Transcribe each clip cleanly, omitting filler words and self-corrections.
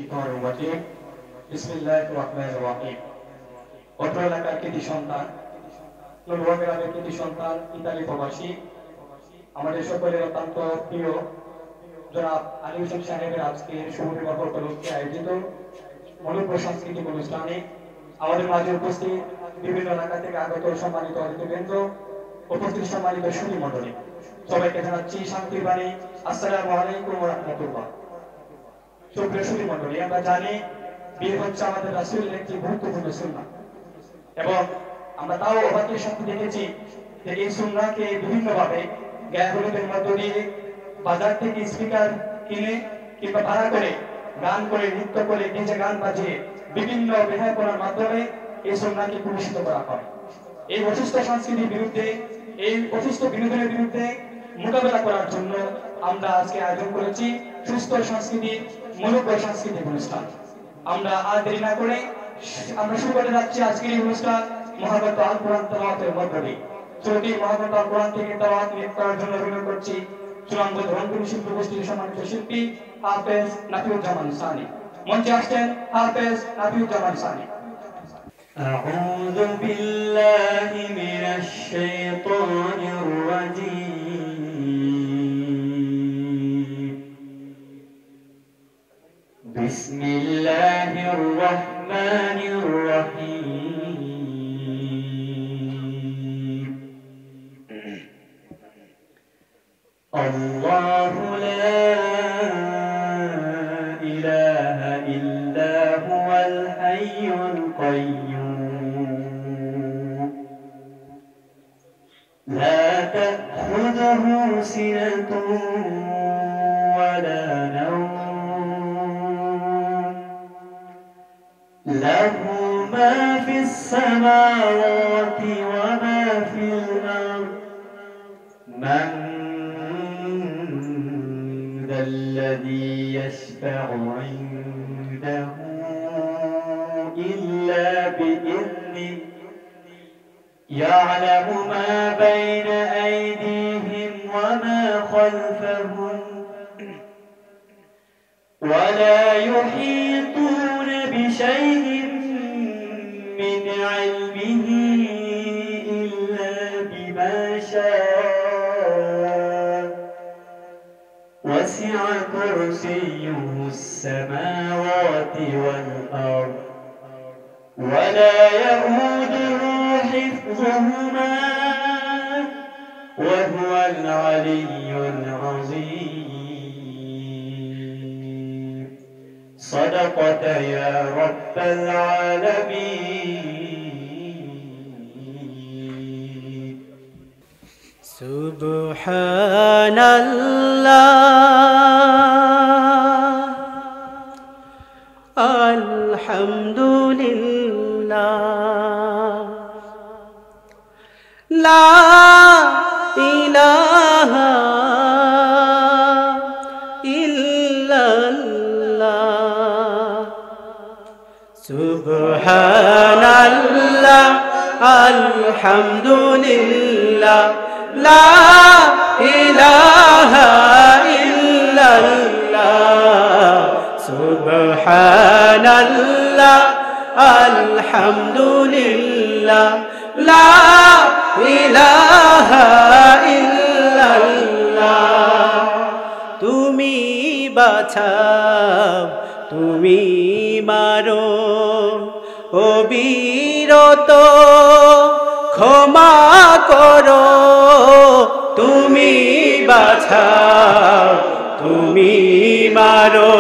শাইতানির রাজিম। বিসমিল্লাহির রহমানির রহিম। অত্র এলাকার কৃতি সন্তান, নবুয়া গ্রামের কৃতি সন্তান, ইতালি প্রবাসী, আমাদের সকলের অত্যন্ত প্রিয় জনাব আলী হোসেন সাহেবের আজকের শুভ বিবাহ উপলক্ষে আয়োজিত মনোজ্ঞ সাংস্কৃতিক অনুষ্ঠানে আমাদের মাঝে উপস্থিত বিভিন্ন এলাকা থেকে আগত সম্মানিত অতিথিবৃন্দ, উপস্থিত সম্মানিত সুধী মণ্ডলী, সবাইকে জানাচ্ছি শান্তির বাণী আসসালামু আলাইকুম ওয়া রাহমাতুল্লাহ। সুপ্রিয় সুধী মণ্ডলী, আমরা জানি বিয়ে হচ্ছে আমাদের রাসূলের একটি গুরুত্বপূর্ণ সুন্নাহ এবং আমরা তাও অবাকের সাথে দেখেছি যে এই সুন্নাহকে বিভিন্নভাবে গায়ে হলুদের মধ্য দিয়ে বাজার থেকে স্পিকার কিনে কিংবা ভাড়া করে গান করে নৃত্য করে ডিজে গান বাজিয়ে বিভিন্ন বেহায়াপনার মাধ্যমে এই সুন্নাহকে কুলুষিত করা হয়। এই অসুস্থ সংস্কৃতির বিরুদ্ধে, এই অসুস্থ বিনোদনের বিরুদ্ধে মোকাবেলা করার জন্য আমরা আজকে আয়োজন করেছি সুস্থ সংস্কৃতির মনোজ্ঞ সাংস্কৃতিক অনুষ্ঠান। আমরা আর দেরি না করে আমরা শুরু করে যাচ্ছি আজকের এই অনুষ্ঠান মহাগ্রন্থ আল কোরআন তেলাওয়াতের মধ্য দিয়ে। শুরুতেই মহাগ্রন্থ আল কোরআন থেকে তেলাওয়াত করার জন্য অভিনয় করছি চূড়ান্ত ধর্মগুরু শিল্পী গোষ্ঠীর সম্মানিত শিল্পী হাফেজ নাফিউজ্জামান সানি। মঞ্চে আসছেন হাফেজ নাফিউজ্জামান সানি। أعوذ بالله من الشيطان الرجيم. بسم الله الرحمن الرحيم. الله لا إله إلا هو الحي القيوم لا تأخذه سنة ولا نوم له ما في السماوات وما في الأرض من ذا الذي يشفع عنده إلا بإذنه يعلم ما بين أيديهم وما خلفهم ولا يحيطون بشيء من علمه إلا بما شاء وسع كرسيه السماوات والأرض ولا يؤوده حفظهما وهو العلي العظيم. صدقت يا رب العالمين. سبحان الله الحمد لله لا إله إلا الله سبحان الله الحمد لله لا إله إلا الله سبحان الله الحمد لله لا إله إلا الله তুমি বাঁচাও তুমি মারো অবিরত ক্ষমা করো তুমি বাঁচাও তুমি মারো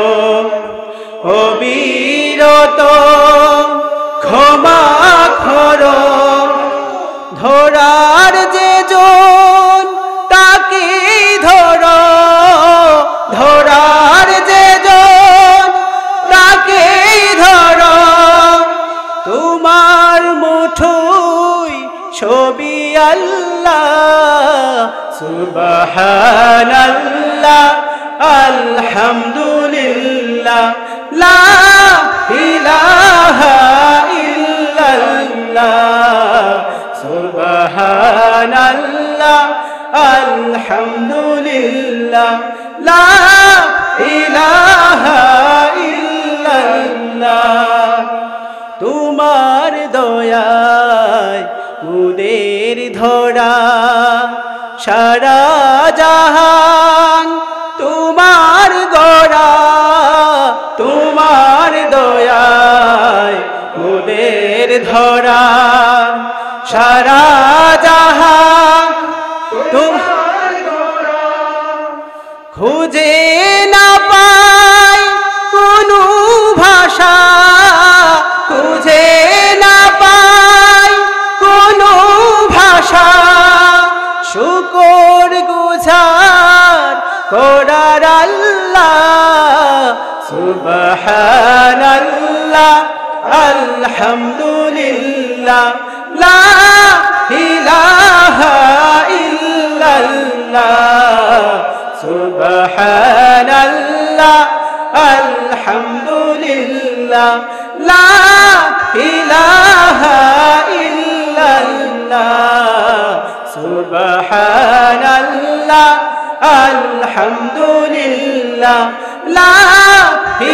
অবিরত ক্ষমা করো ধরার যে জন তাকে ধরো ধরার যে জন তাকে ধরো তোমার মুঠোয় ছবি আল্লাহ সুবহানাল্লাহ আলহামদুলিল্লাহ লা ইলাহা ইল্লাল্লাহ সুবহানাল্লাহ আলহামদুলিল্লাহ লা ইলাহা ইল্লাল্লাহ সারা জাহান তোমার গড়া, তোমার দয়ায় মোদের ধরা। সারা জাহান তোমার গড়া, খুঁজে না পাই কোনো ভাষা, খুঁজে না পাই কোনো ভাষা, শুকর গুজার করার আল্লাহ। সুবহানাল্লাহ আলহামদুলিল্লাহ লা ইলাহা ইল্লাল্লাহ। সুবহানাল্লাহ আলহামদুলিল্লাহ লা ইলাহা ইল্লাল্লাহ। সুবহানাল্লাহ আলহামদুলিল্লাহ লা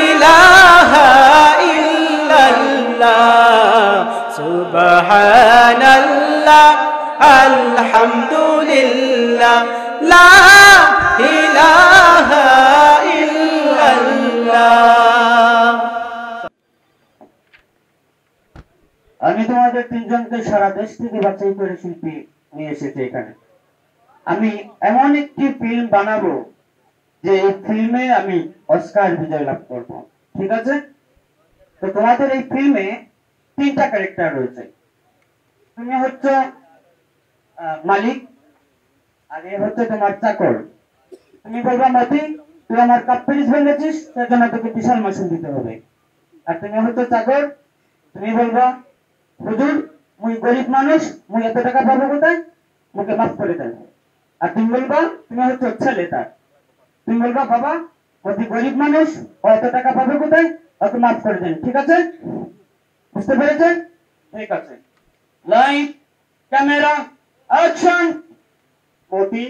ইলাহা ইল্লাল্লাহ। সুবহানাল্লাহ আলহামদুলিল্লাহ লা ইলাহা ইল্লাল্লাহ। আমি তোমাদের তিনজনকে সারা দেশ থেকে বাছাই করে শিল্পী নিয়ে এসেছি এখানে। আমি এমন একটি ফিল্ম বানাবো যে এই ফিল্মে আমি অস্কার বিজয় লাভ করব, ঠিক আছে? তো তোমাদের এই ফিল্মে তিনটা ক্যারেক্টার রয়েছে। তুমি হচ্ছে মালিক, আর এ হচ্ছে তোমার চাকর। তুমি বলবা মতি তুই আমার কাপ পিরিচ ভেঙেছিস, তার জন্য তোকে বিশাল মাসুল দিতে হবে। আর তুমি হচ্ছে চাকর, তুমি বলবা হুজুর মুই গরিব মানুষ, মুই এত টাকা পাবো কোথায়, মুকে মাফ করে দেন। আর তুমি বলবা তুমি হচ্ছে ছেলে তার, তুমি বলবা বাবা অতি গরিব মানুষ, ও এত টাকা পাবে কোথায়, ওকে মাফ করে দেন, ঠিক আছে? বুঝতে পেরেছেন? ঠিক আছে। Light camera action. মতি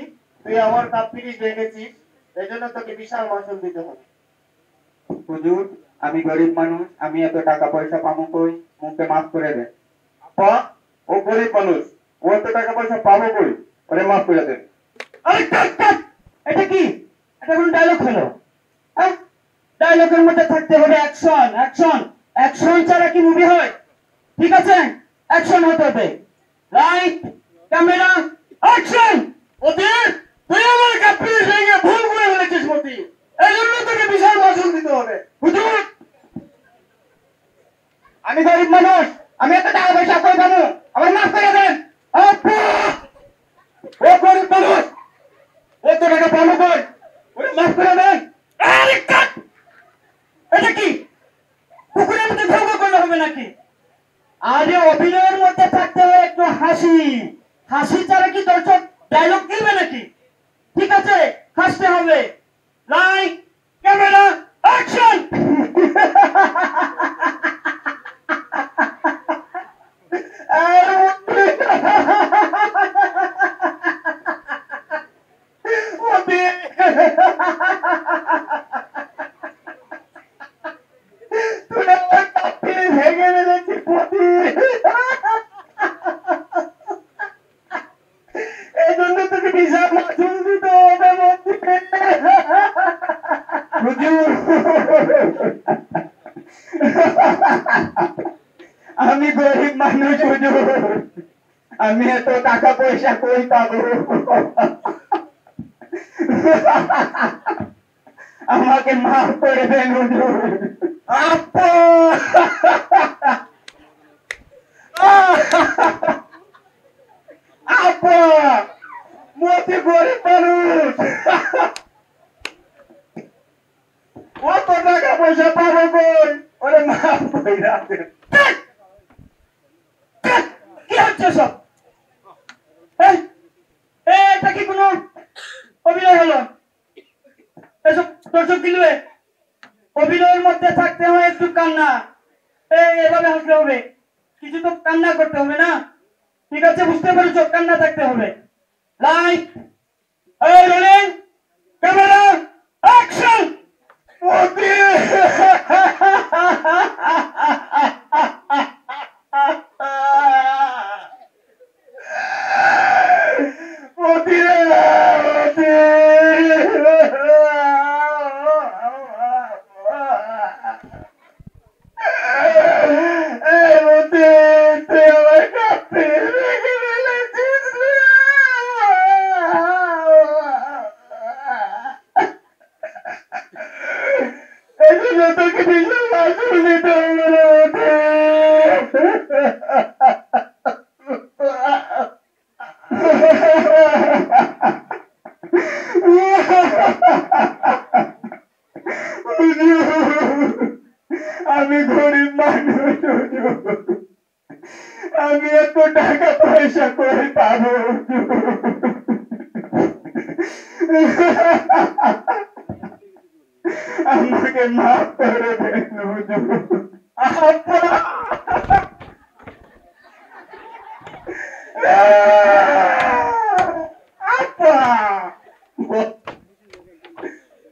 তুই আমার কাপ পিরিচ ভেঙেছিস, এই জন্য তোকে বিশাল মাসুল দিতে হবে। হুজুর আমি গরিব মানুষ, আমি এত টাকা পয়সা পাবো কই, মুকে মাফ করে দেন। আপা ও গরিব মানুষ, ও এত টাকা পয়সা পাবো কই, ওরে মাফ করে দেন। আরে কাট কাট, এটা কি? এটা কোন ডায়লগ হলো? হ্যাঁ, ডায়লগের মধ্যে থাকতে হবে অ্যাকশন। অ্যাকশন অ্যাকশন ছাড়া কি মুভি হয়? ঠিক আছে, অ্যাকশন হতে হবে। Light camera action. মতি তুই আমার কাপ পিরিচ ভেঙে ভুল করে ফেলেছিস মতি, এই জন্য তোকে বিশাল মাসুল দিতে হবে। হুজুর আমি গরিব মানুষ, আমি এত টাকা পয়সা কই পাবো, আমার মাফ করে দেন। আপা ও গরিব মানুষ, এত টাকা পাবো কই, ওরে মাফ করে দেন। আরে কাট, এটা কি পুকুরের মধ্যে ঢোকা করলে হবে নাকি? আরে অভিনয়ের মধ্যে থাকতে হবে একটু হাসি, হাসি ছাড়া কি দর্শক ডায়লগ দিবে নাকি? ঠিক আছে, হাসতে হবে। Light camera action. ভেঙে ফেলেছিস মতি, এই জন্য তোকে বিশাল মাসুল দিতে হবে মতি। হুজুর আমি গরিব মানুষ হুজুর, আমি এত টাকা পয়সা কই পাবো, আমাকে মাফ করে দেন হুজুর। আপা আপা মতি গরিব মানুষ, অত টাকা পয়সা পাবো কই, ওরে মাফ করে দেন। কি হচ্ছে সব? এটা কি কোনো অভিনয় হলো? এসব দর্শক দিলবে? অভিনয়ের মধ্যে থাকতে হয় একটু কান্না, এভাবে হাসতে হবে, কিছু তো কান্না করতে হবে না? ঠিক আছে, বুঝতে পেরেছো? কান্না থাকতে হবে। Light rolling camera action. মতি রে মাসুল দিতে হবে। আমি গরিব মানুষ, আমি এত টাকা পয়সা করে পাবো? আমাকে মাফ করে দেন হুজুর। আপা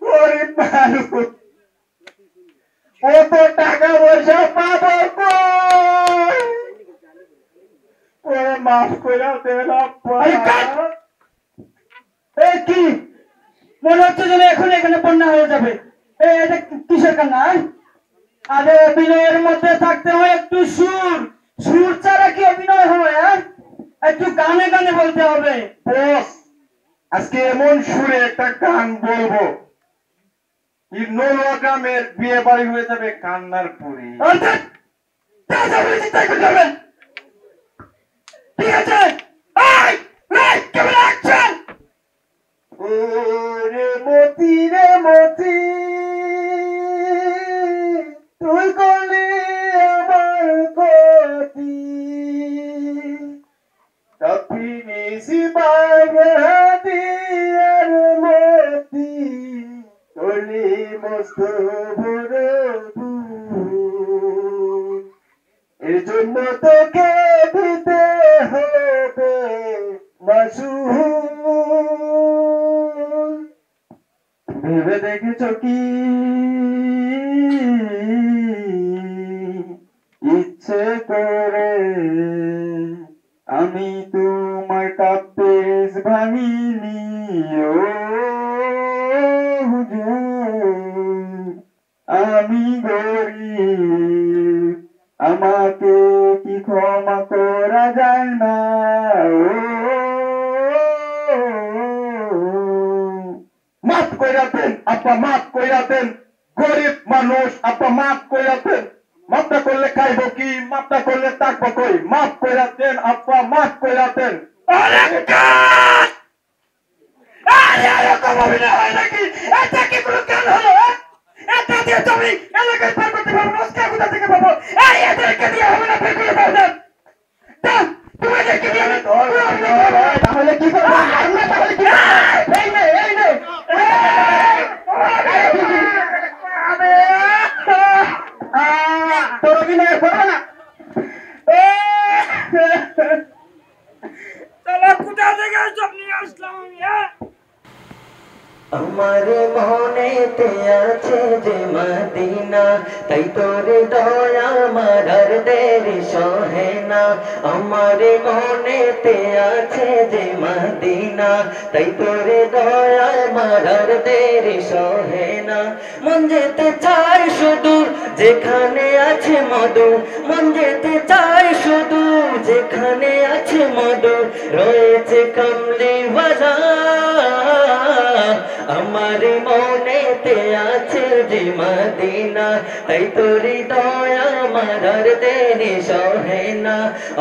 গরিব মানুষ, কত টাকা পয়সা পাবো কই? ওরে মাফ করে দেন আপা। কি মনে হচ্ছে যেন এখন এখানে বন্যা হয়ে যাবে। এটা কিসের কান্না? আরে অভিনয়ের মধ্যে থাকতে হয় একটু সুর, সুর ছাড়া কি অভিনয় হয়? একটু গানে গানে বলতে হবে। বস, আজকে এমন সুরে একটা গান বলবো, নলুয়া গ্রামের বিয়ে বাড়ি হয়ে যাবে কান্নার পুরি। ঠিক আছে, ওরে মতি রে মতি, তুই করলি আমার গতি, দক্ষিণী শিবাগে হাতি আর মতি, করলি মস্ত বড় ভুল। এর জন্য তোকে দিতে হবে মাসুল। ভেবে দেখেছো কি ইচ্ছে করে আমি তোমার কাপেস ভাঙিনি? ও হুজুর, আমি গরিব, আমাকে কি ক্ষমা করা যায় না? মাফ কইরা দেন আপা, মাফ কইরা দেন, গরিব মানুষ আপা, মাফ কইরা দেন। মাফটা করলে খাইব কি, মাফটা করলে থাকবো কই? মাফ কইরা দেন আপা, মাফ কইরা দেন। এটা দিয়ে তুমি এলাকায় পার করতে পারবো না, আজকে কোথা থেকে পাবো? এদেরকে দিয়ে হবে না, বের করে দাও দেন। তাহলে কি করবো? তাহলে কি করবো? এই নে, এই নে। তোর অভিনয় করবো না। কোথা থেকে সব নিয়ে আসলাম আমি? আমার মনেতে আছে যে মদিনা, তাই তোরে দয়া মারার দেরি সহে না। আমার মনেতে আছে যে মদিনা, তাই তোরে দয়া মারার দেরি সহে না। মন যেতে চায় শুধু যেখানে আছে মধু, মন যেতে চায় শুধু যেখানে আছে মধু, রয়েছে কমলিওয়ালা। আমার মনেতে আছে যে মদিনা, তাই তোরি দয়া মারার দেরি সহে না।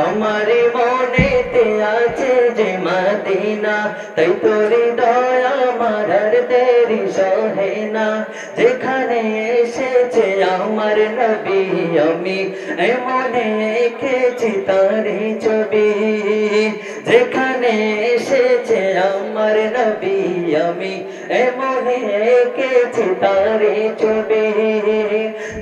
আমার মনেতে আছে যে মদিনা, তাই তোরি দয়া মারার দেরি সহে না। যেখানে এসেছে আমার নবী, আমি এমনে এঁকেছি তারি ছবি। যেখানে এসেছে আমার নবী, আমি এমনে এঁকেছি তারি ছবি।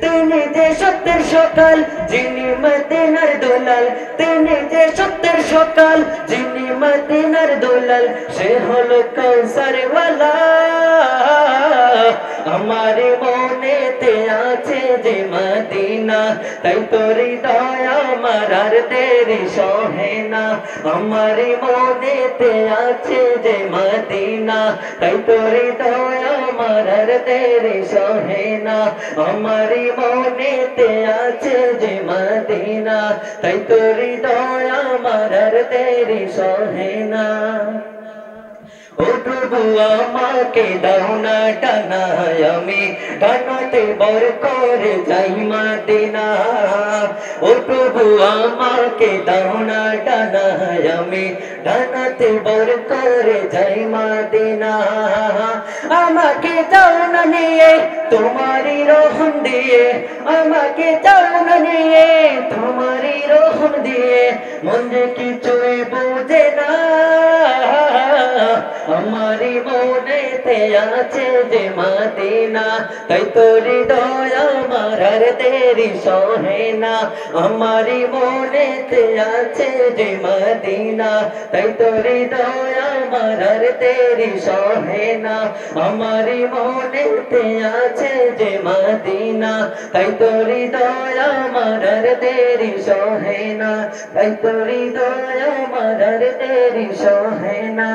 তিনি যে সত্যের সকাল, যিনি মদিনার দুলাল, তিনি যে সত্যের সকাল, যিনি মদিনার দুলাল, সে হলো কৌসার ওয়ালা। আমার মনেতে আছে যে মদিনা, তাই তোরি দয়া মারার দেরি সহে না। আমার মনেতে আছে যে মদিনা, তাই তোরি দয়া মারার দেরি সহে না। আমার মনেতে আছে যে মদিনা, তাই তোরি দয়া মারার দেরি সহে না। ও প্রভু আমাকে দাও না ডানায় আমি ডানাতে বর করে যাই মদিনা ও প্রভু আমাকে দাও না ডানায় আমি ডানাতে বর করে যাই মদিনা আমাকে দাও না নিয়ে তোমারই রহম দিয়ে আমাকে দাও না নিয়ে তোমারই রহম দিয়ে মন যে কিছুই বোঝে না আমারি মনেতে আছে যে মদিনা তাই তোর দয়া আমার আর দেরি সহে না আমারি মনেতে আছে যে মদিনা তাই তোর দয়া আমার আর দেরি সহে না আমারি মনেতে আছে যে মদিনা তাই তোর দয়া আমার আর দেরি সহে না তাই তোর দয়া আমার আর দেরি সহে না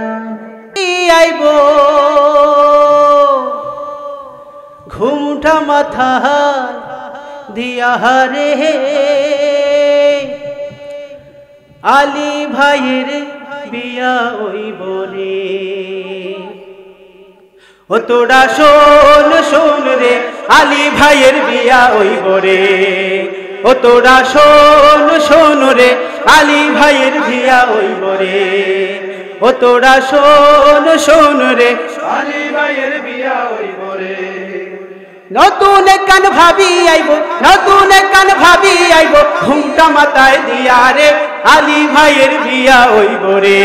আইব ঘুমটা মাথা দিয়া রে আলী ভাইয়ের বিয়া হইব রে ও তোরা শোন শোন রে আলী ভাইয়ের বিয়া হইব রে ও তোরা শোন শোন রে আলী ভাইয়ের বিয়া হইব রে ও তোরা শোন শোন রে আলী ভাইয়ের বিয়া হইব রে নতুন কান ভাবি আইব নতুন কান ভাবি আইব ঘুমটা মাথায় দিয়া রে আলী ভাইয়ের বিয়া হইব রে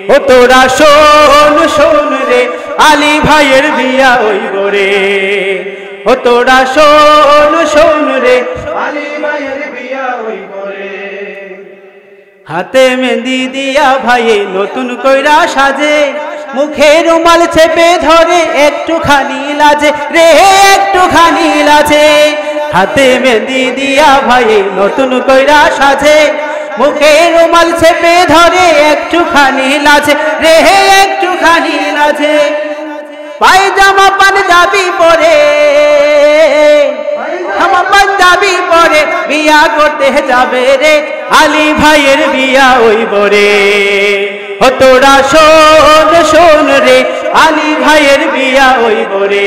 ও তোরা শোন শোন রে আলী ভাইয়ের বিয়া হইব রে ও তোরা শোন শোন রে আলী ভাইয়ের বিয়া হইব রে হাতে মেহেন্দি দিয়া ভাইয়ে নতুন কইরা সাজে মুখে রুমাল চেপে ধরে একটুখানি লাজে রে একটুখানি লাজে হাতে মেহেন্দি দিয়া ভাইয়ে নতুন কইরা সাজে মুখে রুমাল চেপে ধরে একটুখানি লাজে রে একটুখানি লাজে পায়জামা পাঞ্জাবি পরে আমার পাঞ্জাবি পরে বিয়া করতে যাবে রে আলী ভাইয়ের বিয়া হইব রে ও তোরা শোন শোন রে আলী ভাইয়ের বিয়া হইব রে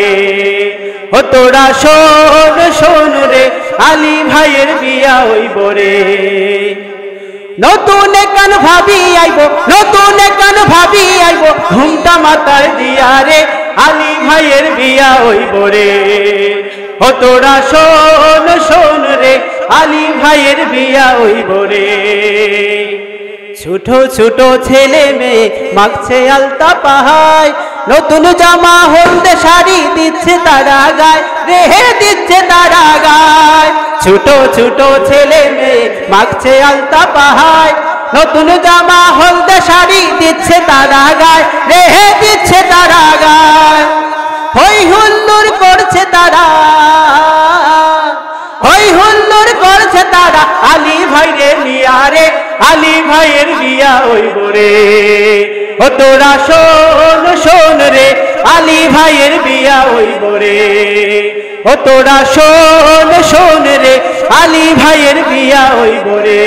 ও তোরা শোন শোন রে আলী ভাইয়ের বিয়া হইব রে নতুন কান ভাবি আইব নতুন কান ভাবি আইব ঘুমটা মাথায় দিয়া রে আলী ভাইয়ের বিয়া হইব রে ও তোরা শোন শোন রে আলী ভাইয়ের বিয়া হইব রে ছোট ছোট ছেলে মেয়ে মাগছে আলতা পাহায় নতুন জামা হলদে শাড়ি দিচ্ছে তারা গায় রে দিচ্ছে তারা গায় ছোট ছোট ছেলে মেয়ে মাগছে আলতা পাহায় নতুন জামা হলদে শাড়ি দিচ্ছে তারা গায় রে দিচ্ছে তারা গায় হই হুল্লোড় করছে তারা হই হুল্লোড় করছে তারা আলী ভাইরে নিয়া রে আলী ভাইয়ের বিয়া হইব রে ও তোরা শোন শোন রে আলী ভাইয়ের বিয়া হইব রে ও তোরা শোন শোন রে আলী ভাইয়ের বিয়া হইব রে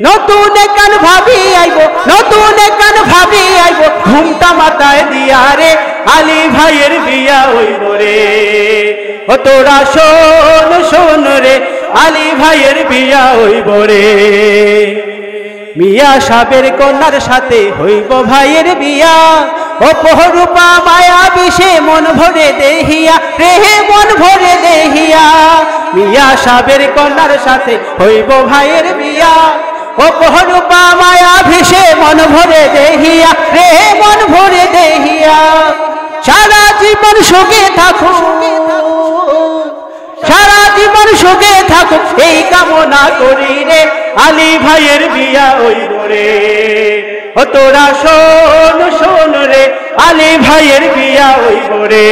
নতুন কান ভাবি আইব নতুন কান ভাবি আইব ঘুমটা মাথায় দিয়া রে আলী ভাইয়ের বিয়া হইব রে ও তোরা শোন শোন রে আলী ভাইয়ের বিয়া হইব রে মিয়া সাহেবের কন্যার সাথে হইব ভাইয়ের বিয়া ও পহরূপা মায়া বিষে মন ভরে দেহিয়া রে মন ভরে দেহিয়া মিয়া সাহেবের কন্যার সাথে হইব ভাইয়ের বিয়া ও পহরূপা মায়া ভিসে মন ভরে দেহিয়া রে মন ভরে দেহিয়া সারা জীবন সুখে থাকো সারা জীবন সুখে থাকো এই কামনা করি রে আলী ভাইয়ের বিয়া হইব রে ও তোরা শোন শোন রে আলী ভাইয়ের বিয়া হইব রে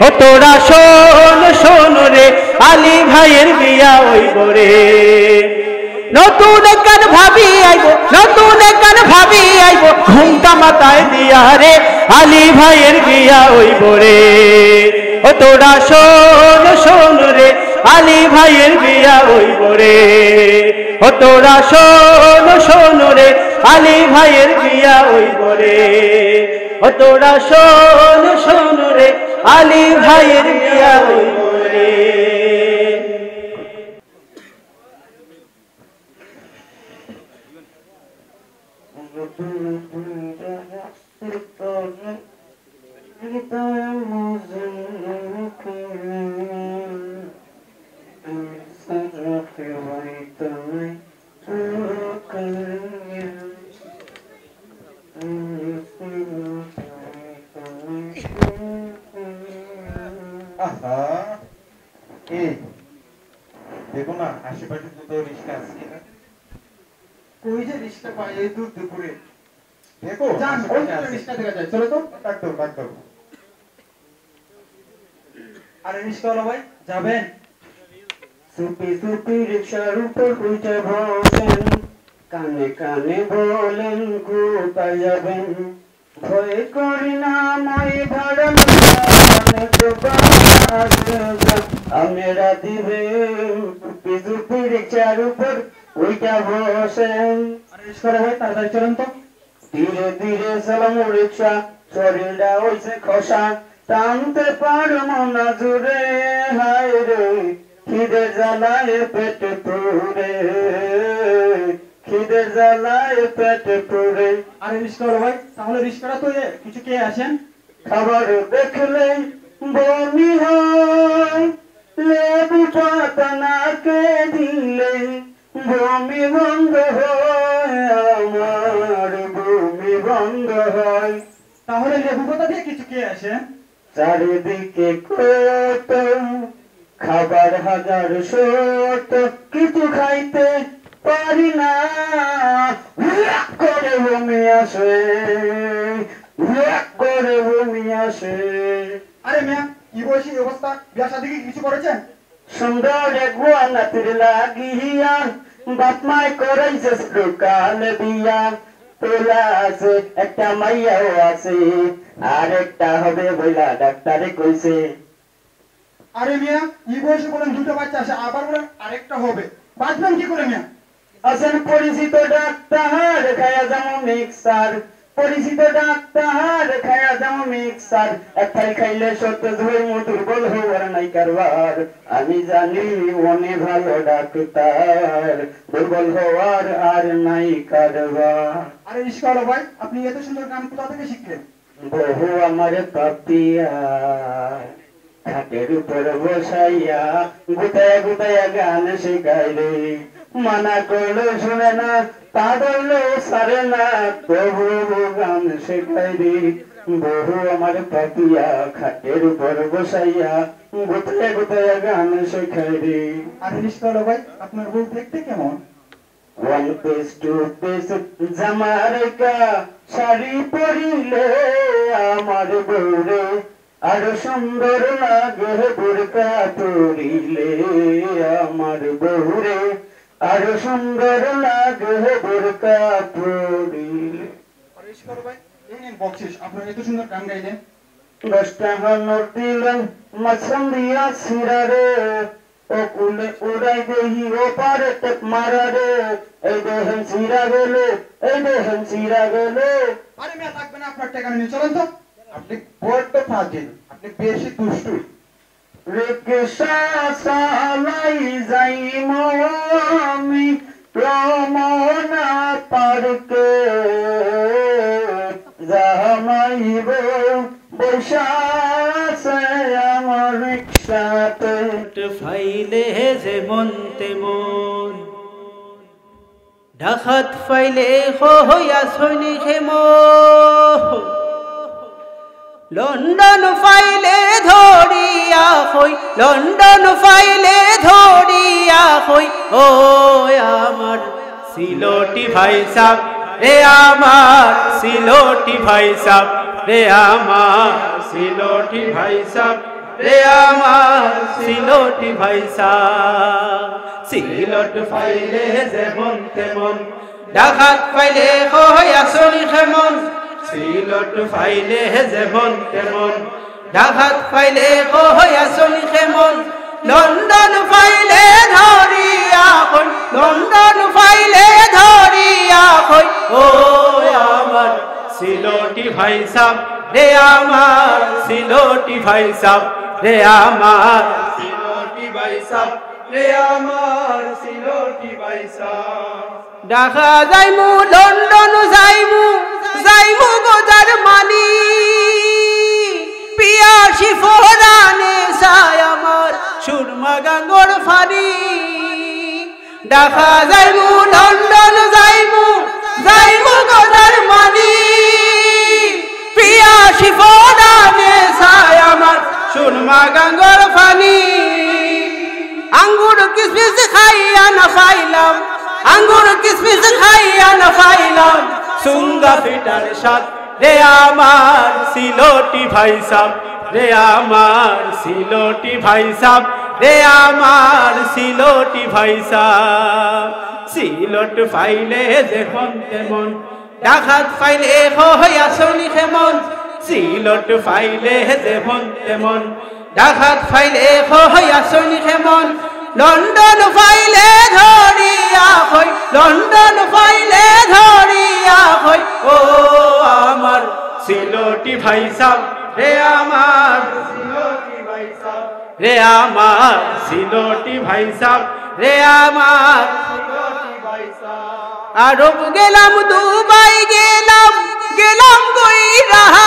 ও তোরা শোন শোন রে আলী ভাইয়ের বিয়া হইব রে নতুন কান ভাবি আইব নতুন কান ভাবি আইব ঘুমটা মাথায় দিয়া রে আলী ভাইয়ের বিয়া হইব রে ও তোরা শোন শোন রে আলী ভাইয়ের বিয়া হইব রে ও তোরা শোন শোন রে আলী ভাইয়ের বিয়া হইব রে ও তোরা শোন শোন রে আলী ভাইয়ের বিয়া হইব রে দেখো না আশেপাশে দুটো রিক্সা আছে কিনা ওই যে রিক্সা পাই এই দূর দুপুরে দেখো যান ওই রিক্সা দেখা যায় চলো তো ডাক্তার আরে রিক্সাওয়ালা ভাই যাবেন সুপি সুপি রিক্সার উপর উঠে বসেন কানে কানে বলেন কোথায় যাবেন ভয় করি না মই ভাড়া আমরা দিবেন সুপি সুপি রিক্সার উপর উঠে বসেন আরে রিক্সাওয়ালা ভাই তাড়াতাড়ি চলেন তো ধীরে ধীরে চালানো রিক্সা শরীরটা হইছে খসা টানতে পারবো না জুড়ে হায় রে খিদে জ্বালায় পেট পুরে খিদে জ্বালায় পেট পুরে আরে রিক্সাওয়ালা ভাই তাহলে রিক্সাটা তো কিছু কে আসেন খাবার দেখলে বমি হয় লেবু পাতা নাকে দিলে বমি বন্ধ হয় আমার বমি বন্ধ হয় তাহলে লেবু পাতা দিয়ে কিছু কে আসেন চারিদিকে কত খাবার হাজার শত কিছু খাইতে পারি না হুয়াক করে বমি আসে হুয়াক করে বমি আসে আরে মিয়া কি বয়সী অবস্থা বিয়া শাদী কি কিছু করেছেন সুন্দর এক গোয়ানাতির লাগিয়া বাপ মাই করাইছে কাল বিয়া তোলা আছে একটা মাইয়াও আছে আর একটা হবে বইলা ডাক্তারে কইছে আরে মিয়া কি বয়সে বলেন দুটো বাচ্চা আছে আবার বলেন আরেকটা হবে বাঁচবেন কি করে মিয়া আছেন পরিচিত ডাক্তার খায়া যাবো মিক্সার পরিচিত ডাক্তার খায়া যাবো মিক্সার একটাই খাইলে সত্যি হই দুর্বল হওয়ার নাই কারবার আমি জানি অনেক ভালো ডাক্তার দুর্বল হওয়ার আর নাই কারবার আরে রিক্সাওয়ালা ভাই আপনি এত সুন্দর গান কোথা থেকে শিখলেন বহু আমার পাপিয়া খাটের উপর বসাইয়া গুতায়া গুতায়া গান শেখাই রে মানা করলো শুনে না তা ধরলো সারে না তবু গান শেখাই রে বহু আমার পাপিয়া খাটের উপর বসাইয়া গুতায়া গুতায়া গান শেখাই রে আরে রিক্সাওয়ালা ভাই আপনার বউ দেখতে কেমন ওয়ান পিস টু পিস জামার কা শাড়ি পরিলে আমার বউরে আরো সুন্দর লাগে বোরকা পরিলে আমার বউরে আরো সুন্দর লাগে বোরকা পরিলে রিক্সাওয়ালা ভাই এই নিন বকশিস আপনার এত সুন্দর গান গাইলেন 10 টাকা নোট দিলেন মাছন দিয়া সিরারে ও কুলে উড়াই দেহি ও পারে টেপ মারা রে এই দেহেন সিরা গেলে এই দেহেন সিরা গেলে আরে মিয়া থাকবে না আপনার টাকা নিয়ে চলেন তো আপনি বড্ড ফাজিল আপনি বেশি দুষ্টু রিকশা চালাই যাইম আমি রমনা পার্কে জামাইব বৈশাখে আমার রিকশাতে ফাইলে যেমন তেমন ডাকাত ফাইলে হইয়া সৈনিক লন্ডন ফাইলে ধরিয়া হই লন্ডন ফাইলে ধরিয়া হই ও আমার সিলোটি ভাই সাহ রে আমার সিলোটি ভাই সাহ রে আমার সিলোটি ভাই সাহ রে আমার সিলোটি ভাই সাহ সিলোট ফাইলে যেমন তেমন ডাকাত ফাইলে হইয়া সৈনিক সিলোট ফাইলে যেমন তেমন ডাকাত ফাইলে হইয়া সৈনিক লন্ডন ফাইলে ধরিয়া হই লন্ডন ফাইলে ধরিয়া হই ও ভাই সাব রে আমার সিলোটি ভাই সাব রে আমার সিলোটি ভাই সাব রে আমার সিলোটি ভাই সাব ঢাকা যাইমু লন্ডন যাইমু গো জার্মানি পিয়াসি ফোরানে চাই আমার সুরমা গাঙ্গর ফানি ঢাকা যাইমু লন্ডন যাইমু গো জার্মানি পিয়াসি ফোরানে চাই আমার সুরমা গাঙ্গর ফানি আঙ্গুর কিসমিস খাইয়া না পাইলাম আঙ্গুর কিসমিস খাইয়া না পাইলাম সুঙ্গা ফিটার সাথ রে আমার সিলোটি ভাই সাব রে আমার সিলোটি ভাই সাব রে আমার সিলোটি ভাই সাব সিলোট ফাইলে যেমন তেমন ডাকাত ফাইলে হইয়া শনি কেমন সিলোট ফাইলে যেমন তেমন ডাকাত ফাইলে হইয়া শনি কেমন লন্ডন ফাইলে ধরিয়া হই লন্ডন ফাইলে ধরিয়া হই ও আমার সিলোটি ভাই সাব রে আমার সিলোটি ভাই সাব রে আমার সিলোটি ভাই সাব রে আমার সিলোটি ভাই সাব আরব গেলাম দুবাই গেলাম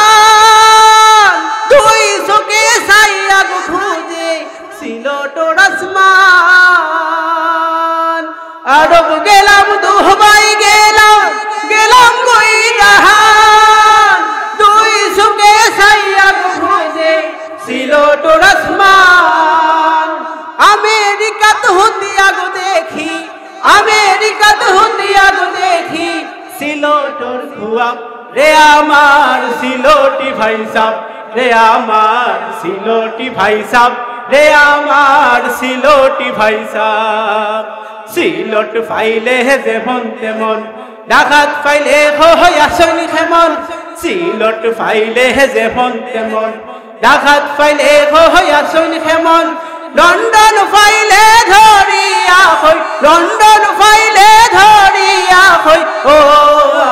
কইরাহান তুই চোখে চাইয়া গো খুঁজে সিলোটর আসমান আরব গেলাম দুবাই গেলাম কইরাহান তুই চোখে চাইয়া গো খুঁজে সিলোটর আসমান আমেরিকাত হতিয়া গো দেখি আমেরিকাত হতিয়া গো দেখি সিলোটর খুয়া রে আমার সিলোটি ভাই সাব রে আমার সিলোটি ভাই সাব রে আমার সিলোটি ভাই সাব সিলোট ফাইলে যেমন তেমন ডাকাত ফাইলে হইয়া শনি কেমন সিলোট ফাইলে যেমন তেমন ডাকাত ফাইলে হইয়া শনি কেমন লন্ডন ফাইলে ধরিয়া হই লন্ডন ফাইলে ধরিয়া হই ও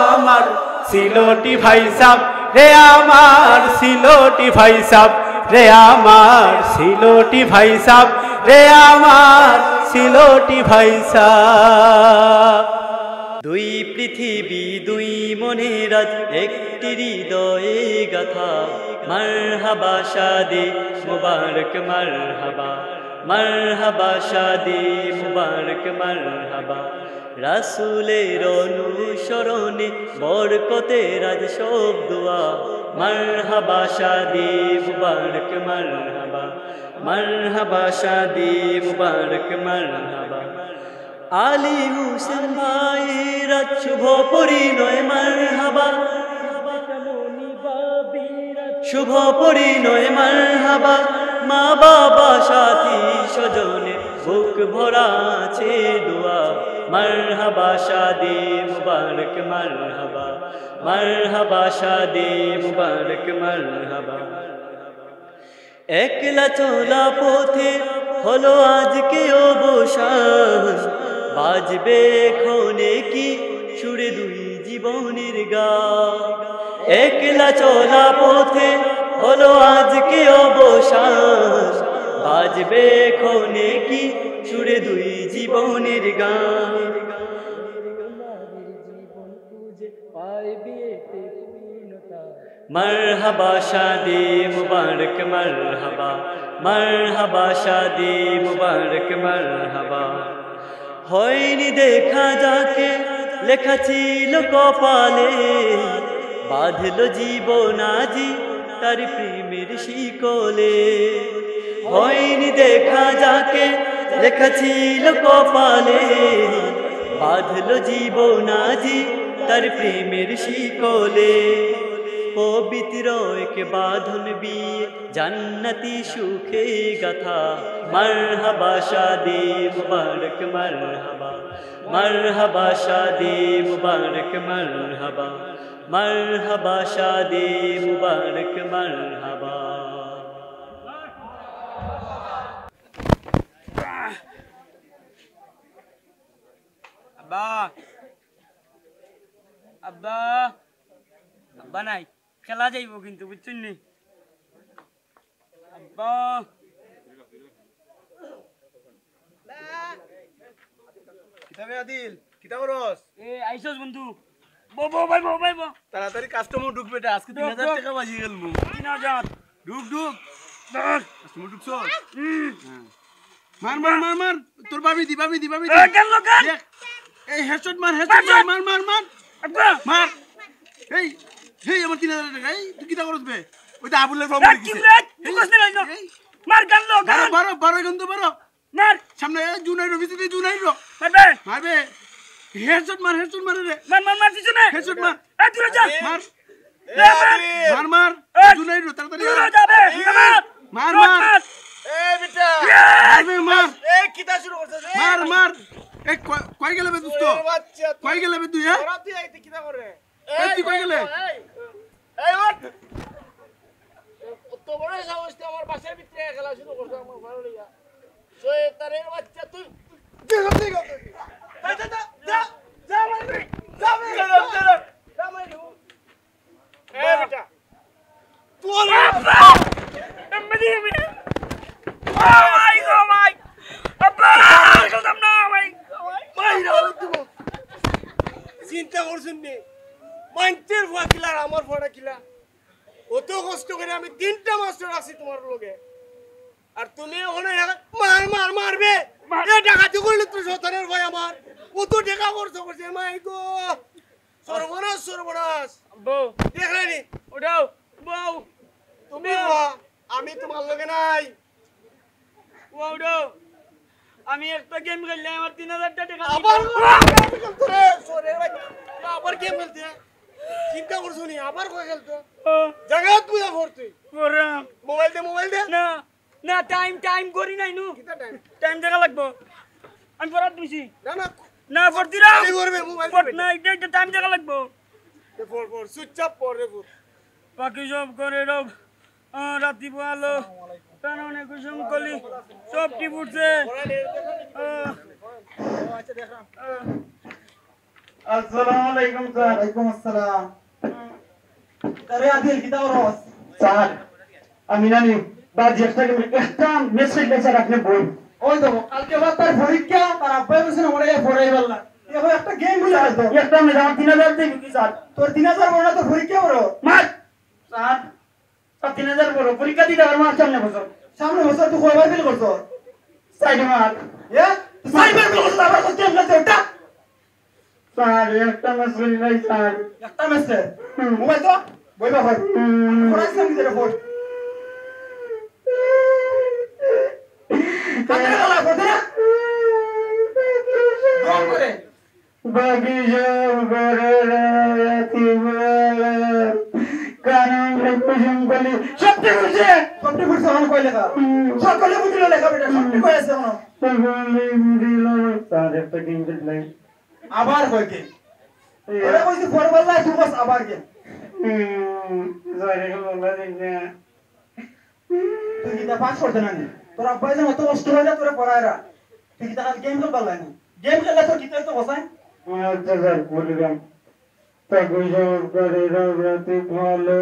আমার সিলোটি ভাই সাব রে আমার সিলোটি ভাই সাব রে আমার সিলোটি ভাই সাব রে আমার সিলোটি ভাই সাব দুই পৃথিবী দুই মনের আজ একটি হৃদয়ে গাথা মারহাবা শাদি মুবারক মারহাবা শাদি মুবারক মারহাবা রাসূলের অনুসরণে বরকতের আজ সব দোয়া মারহাবা শাদি মুবারক মারহাবা শাদি মুবারক মারহাবা আলী হুসেন ভাইয়ের শুভ পরিণয় মারহাবা শুভ পরিণয় মারহাবা মা বাবা সাথী স্বজনে বুক ভরা আছে দোয়া মারহাবা শাদি মুবারক মারহাবা শাদি মুবারক মারহাবা একলা চলা পথে হলো আজকে অবসান বাজবে ক্ষণে কি সুরে দুই জীবনের গান একলা চলা পথে হলো আজকে অবসান বাজবে ক্ষণে কি সুরে দুই জীবনের গান মারহাবা শাদি মুবারক মারহাবা শাদি মুবারক মারহাবা হয়নি দেখা যাকে লেখা ছিল কপালে বাঁধলো জীবন আজি তার প্রেমের শিকলে হয়নি দেখা যাকে লেখা ছিল কপালে বাঁধলো জীবন আজি তার প্রেমের শিকলে পবিত্র এক বাঁধন বিয়ে জান্নাতি সুখে গাথা মারহাবা শাদি মুবারক মারহাবা শাদি মুবারক মারহাবা শাদি মুবারক মারহাবা আব্বা আব্বা আব্বা নাই খেলা যাইব কিন্তু বুঝছেন নি আব্বা কিতাবে আদিল কিতাব রস এ আইসস বন্ধু বো বো ভাই বো ভাই বো তাড়াতাড়ি কাস্টমার ঢুকবে এটা আজকে 3000 টাকা বাজিয়ে গেল মু 3000 ঢুক ঢুক কাস্টমার ঢুকছো মার মার মার মার তোর ভাবি দি কেন লোকাল এই হেডশট মার মার মার মার আব্বা মার এই হেই আমার 3000 টাকা এই তুই কিটা করছ বে ওইটা আবুলের ফর্ম কি লিখিছে রে তুই কস নাই না মার গান লোকাল বারো গন্ধ বারো মার সামনে জুনাইরো ভিতরে জুনাইরো মারবে মারবে হেডশট মার রে মার পিছনে হেডশট মার এ দূরে যা মার মার মার জুনাইরো তাড়াতাড়ি দূরে যাবে মার মার এ বেটা মারবে মার এই কিতা শুরু করছিস মার এই কই গেলে বে দুষ্ট বাচ্চা কই গেলে বে তুই হ্যাঁ তোরা তুই আইতে কিতা করে এই তুই কই গেলে এই ওঠ তো বড় সাহস তুই আমার বাসার ভিতরে খেলা শুরু করছিস আমার ভালো লাগা শয়তানের বাচ্চা তুই ঠিক আছে যা এ বেটা তুই এমনি ভাই গো ভাই আব্বা কলম না ভাই চিন্তা করছেন নি মাইন্টের ফুয়া কিলার আমার ফুয়াটা কিলা অত কষ্ট করে আমি 3টা মাস্টার আছি তোমার লগে আর তুমি ওখানে মারবে এ ডাকাতি করলে তুই শতানের ভয় আমার কত টাকা খরচ করছে মাই গো সর্বনাশ বউ দেখলে নি উঠাও বউ তুমি আমি তোমার লগে নাই উঠাও আমি একটা গেম খেললে আমার 3000 টাকা আবার আবার গেম খেলতে চিন্তা করছো নি আবার কই খেলতো জায়গা তুই আবার তুই পড়াম মোবাইল দে না না টাইম করি নাই নু কিতা টাইম দেখা লাগবো আমি পড়াত দিছি না না পড়তি না এই করবে মোবাইল পড় না এটা টাইম দেখা লাগবো পড় সুইচ অফ পড় রে বাকি সব করে রব রাতিপুয়া আলো কারণে কুসুম কলি সব টি ফুটছে আসসালামু আলাইকুম স্যার। ওয়ালাইকুম আসসালাম। আরে আদিল কিতা করছ? স্যার আমি নানি বাজি একটা মেসেজ লেখা রাখনে বই। ওই তো কালকে বাদ তার পরীক্ষা তার আব্বাই বলছেন আমরা এই পড়াই বললা। এখন একটা গেম ভুলে গেল। একটা আমি দাম 3000 দেব কি স্যার? তোর 3000 বড় তো পরীক্ষা বড়। মার স্যার 3000 বড় পরীক্ষা দিতে আর মার সামনে বছর তুই কয়বার ফেল করছ? সাইড মার। এ সাইবার ফেল করছ আবার কত টাইম লাগছে ওটা? স্যার একটা মেসেজ নাই স্যার। একটা মেসেজ? মোবাইল তো বই বাবা। পড়াইছিলাম কি রে ফোন? কান্না গলা পড়তে না? রং করে। বাকি সব করে রাতি বেলা কারণ কুসুম কলি সবটি বুঝছে সবটি বুঝছে আমার কই লেখা সকলে বুঝলো লেখা বেটা সবটি কই আছে কোন সকলে বুঝলো তার একটা গেম খেললাই আবার কই কে ওরে কইছি ফরবাল লাই তুই বস আবার কে জারে বলা দিনা তুই কি তা পাস করতে না তোর আব্বাই যে মত কষ্ট হইলা তোরে পড়ায়রা তুই কি তা গেম খেল পারলাই না গেম খেললে তো কিতে তো বসাই আচ্ছা স্যার বললাম তাগুই সব করে রাতে ভালো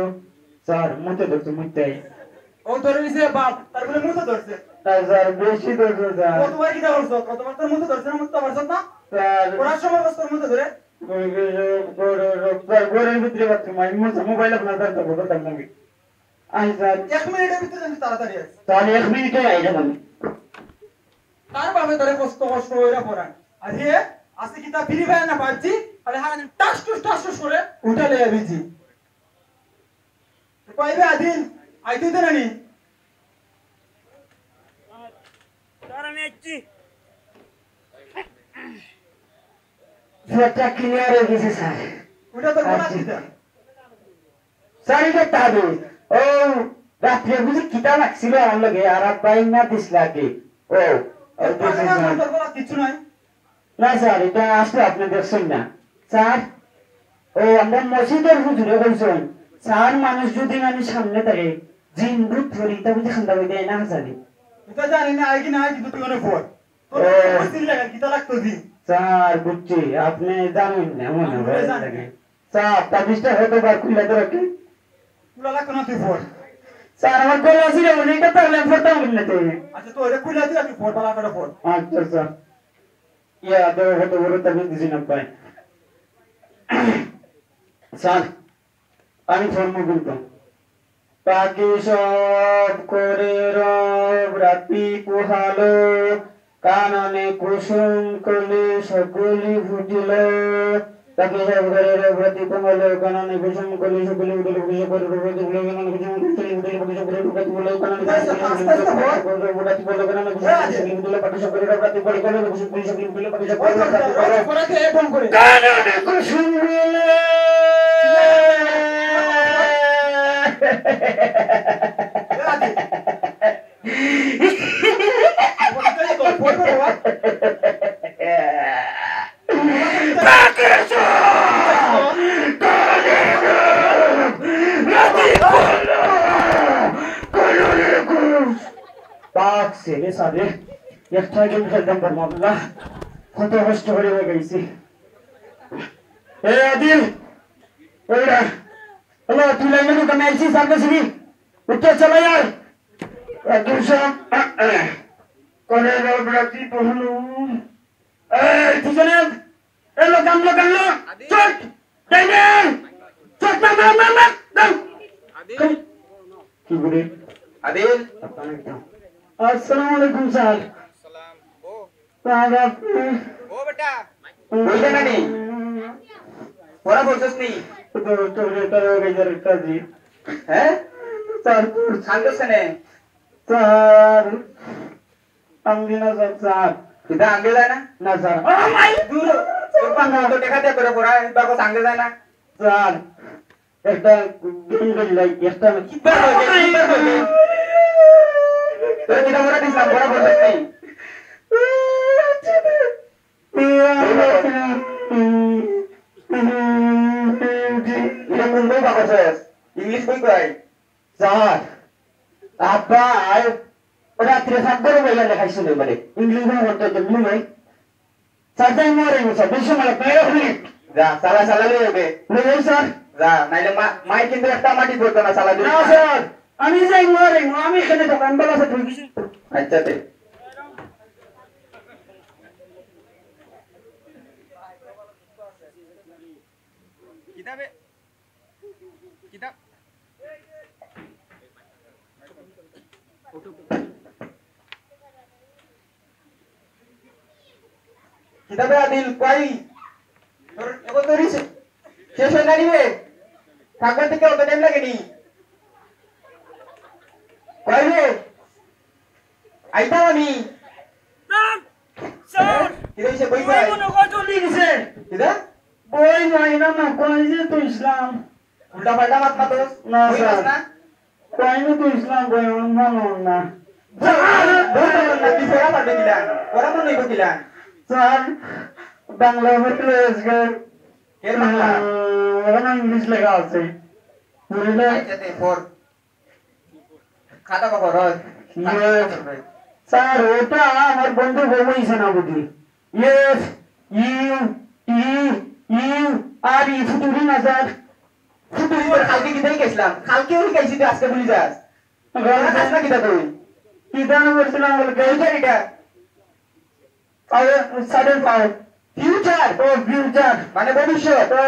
স্যার মুতে ধরছে মুতেই ও ধরে নিছে বাপ তারপরে মুতে ধরছে স্যার বেশি ধরছে স্যার কতবার কি করছ কতবার তোর মুতে ধরছে না মুতে পারছ না স্যার পড়ার সময় বস তোর মুতে ধরে ওই করে রক্তার ঘরের ভিতরে বাচ্চা মাই মোবাইল আপনার দাঁড়াতে বলতো আমি আই স্যার 1 মিনিটের ভিতরে জানি তাড়াতাড়ি আস তাহলে 1 মিনিটে আই যাবেন তার বাপে ধরে কষ্ট হইরা পড়ান আর হে আসে কিতা ফ্রি ফায়ার না পাচ্ছি আরে হ্যাঁ টাস টুস করে উঠালে আবিজি কইবে আদিন আইতে দেন নি তার আমি আইছি সেটা ক্লিয়ার হয়ে গেছে স্যার ওটা তো কোনা দিতা স্যার এটা তাবে ও রাত্রে বুঝি কিতা লাগছিল আমার লগে আর আব্বাই না দিস লাগে ও কিছু নাই না স্যার এটা আসলে আপনি দেখছেন না স্যার ও আমরা মসজিদের হুজুরে বলছেন স্যার মানুষ যদি মানে সামনে থাকে জিন ভূত ধরি তা বুঝি খান্দা হই দেয় না জানি এটা জানি না আই কি না কিন্তু তুই অনেক ফোন তোর মসজিদ লাগা কিতা লাগতো জি স্যার বুঝছি আপনি জানেন না মনে হয় লাগে স্যার তাবিজটা হতে বার খুলে তো রাখি কুলালা কোন তুই ফোর স্যার আমার গলা ছিল অনেকটা তাহলে ফোরটাম কিনতে আচ্ছা তো এটা কুলা তুই ফোর বালা করে ফোর আচ্ছা স্যার ইয়া দেবো হয়তো বড় তাবিজ দিছি না পাই স্যার আমি ধর্ম বলতো তাকে সব করে রব রাতি পোহালো কাননে কুসুম কলে সকলি ফুটিল তাকে সব করে রব রাতি পোহালো কাননে কুসুম কলে সকলি ফুটিল কুসুম করে রব রাতি পোহালো কাননে কুসুম কলে ফুটিল কুসুম করে রব রাতি পোহালো কাননে রব রাতি পোহালো কাননে কুসুম সকলি ফুটিল পাটি সব করে রব রাতি পোহালো কাননে কুসুম কলে সকলি ফুটিল পাটি সব করে রব রাতি পোহালো পড়াকে ফোন করে কাননে কুসুম পাক ছেলে সাথে একটা গেম খেলতাম পারবো আল্লাহ কত কষ্ট করে হয়ে গেছি এ আদিল ওইরা হ্যালো তুই লাইনে ঢুকে আমি আইসি সামনে সিবি উঠে চলে যাই একদম সব করে রাতি পহলু এই দুজনে এলো গামলো চট ডাইনেন চট মা দাও কি বলে আদিল আসসালামু আলাইকুম স্যার স্যার আপনি ও বেটা কইতে নানি পড়া বলছস নি তো এটা রেজার কাজী হ্যাঁ স্যার খান্দছ কেনে স্যার আমি না স্যার কিটা আঙ্গে যায় না না স্যার ও মাই দূর তোর পাঙ্গা তো দেখা দে করে পড়া একবার কো আঙ্গে যায় না স্যার একটা গেম খেলাই একটা কিবার হইবে তোর কিটা পড়া দিছলাম পড়া বলছস নি এটা কোন বই বাকছস ইংলিশ বই কই স্যার আপা রাত্রে সাত করে বইলা দেখাইছিল মানে ইংলিশ বলতে তো মনে নাই স্যার তাই মরে গেছে বেশি মানে পেয়ে হলি যা সালা সালা লই হবে বুঝলেন স্যার যা নাইলে মাই কিন্তু একটা মাটি পড়তো না সালা দিন না স্যার আমি যাই মরে আমি এখানে দোকান বেলা আছে ঢুকিছি আচ্ছা তে কিতাবে কিতাব কিতাবে আদিল কই তোর এগো তোর শেষ হয়ে যাবে থাকবার থেকে অত টাইম লাগেনি কই রে আইতা আমি স্যার কি হইছে কই ওই কই মনে কয় চলে গেছে কিদা বই নাই না কই যে তো ইসলাম উল্টা পাল্টা মাত মাতোস না, কই স্যার। না কই না তো ইসলাম বই মানো না তুই পড়া পারবে কিলা পড়া মন হইব কিলা স্যার বাংলা হইলে আজকে এর বাংলা ওখানে ইংলিশ লেখা আছে বুঝলে আচ্ছা তে পড় খাতা কখন হয় স্যার ওটা আমার বন্ধু বলছে না বুঝি ইয়েস ইউ ইউ আর ই ফুটুরি না স্যার তুই ওর কালকে কি দেই গেছিলাম কালকে ওই গেছি তুই আজকে ভুলে যাস গলা কাজ না কিটা তুই কি জানো বলছিলাম বলকে ফিউচার এটা আরে সাডেন পাও ফিউচার ও ফিউচার মানে ভবিষ্যৎ তো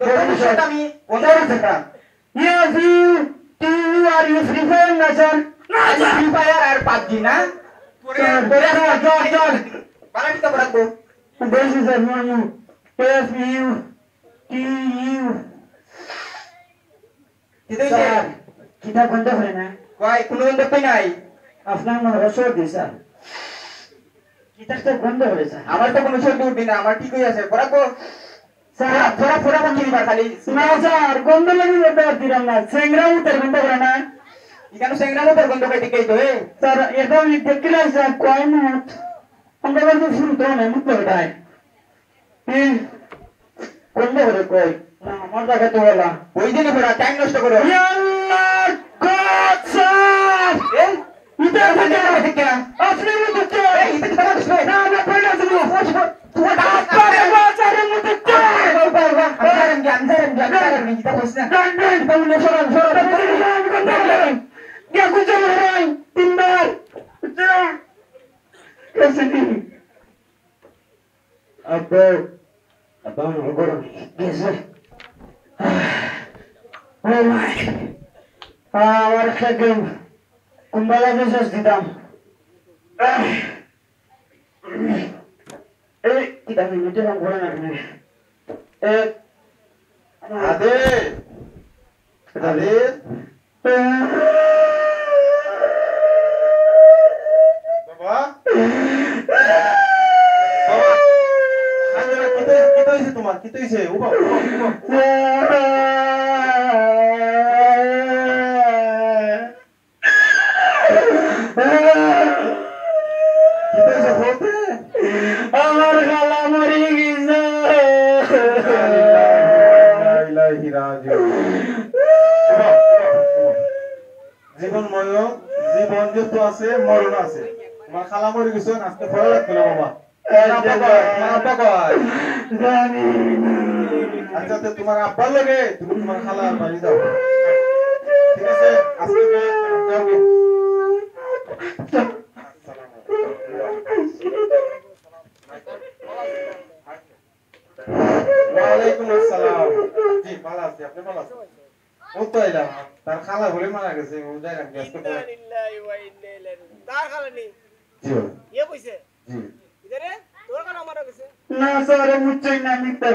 তো ভবিষ্যৎ আমি বন্ধ করতেছিলাম yes you are you Free Fire না স্যার না ফ্রি ফায়ার আর পাবজি না পরে চল বালা কিতা পড়াবো বলছি স্যার মানু এফ ইউ টি ইউ কিতা স্যার কিতা বন্ধ করে না কই কোনো বন্ধ পাই নাই আপনার মনে রসদ দিই স্যার কিতাবটা বন্ধ করে স্যার আমার তো কোনো সর্দি উঠবি না আমার ঠিকই আছে পড়াবো স্যার ফোড়া ফোড়া বন্ধ দিবা খালি না স্যার গন্ধ লাগে বন্ধ দিলাম না সেংরা উত্তর বন্ধ করে না ইকানো সেংরা মতো বন্ধ করে দিকেই তো স্যার এটা আমি দেখিলাম স্যার কয় মুট আমরা বলতে শুরু তো না মুখ ওটাই বন্ধ করে কই না আমার জায়গা তো বলা ওই দিনে পড়া টাইম নষ্ট করো আল্লাহ গড স্যার এই ইটা এটা ঠিক না আপনি মতো কে এই এটা কথা কইছ না না পড়া তুমি তুই আপনি বাজারে মতো কে আনজারেন কি এটা কইছ না ডান ডান তুমি সরান সরান আসেনি আব্বা আব্বা আমার গরম গেছে ও মাই আমার খেতে কুম্বালা বেশস দিতাম এই এটা মিনিটে নাম ঘোরা না আদে আদে বাবা বাবা আরে কি হইছে তোমার কি হইছে উবা আমার খালা মরে গেছে জীবন ময় জীবন যেহেতু আছে মরণ আছে তোমার খালা মরে গেছে আজকে ভালো লাগতো না বাবা আচ্ছা তো তোমার আব্বার লাগে তুমি তোমার খালার বাড়ি যাও ঠিক আছে আজকে যাও ওয়ালাইকুম আসসালাম জি ভালো আছি আপনি ভালো আছেন ও তো এলাম তার খালা বলে মারা গেছে ও যায় না আজকে তার খালা নেই জি ইয়ে কইছে জি ইদারে তোর খালা মারা গেছে না স্যার মুচ্ছই না মিথ্যা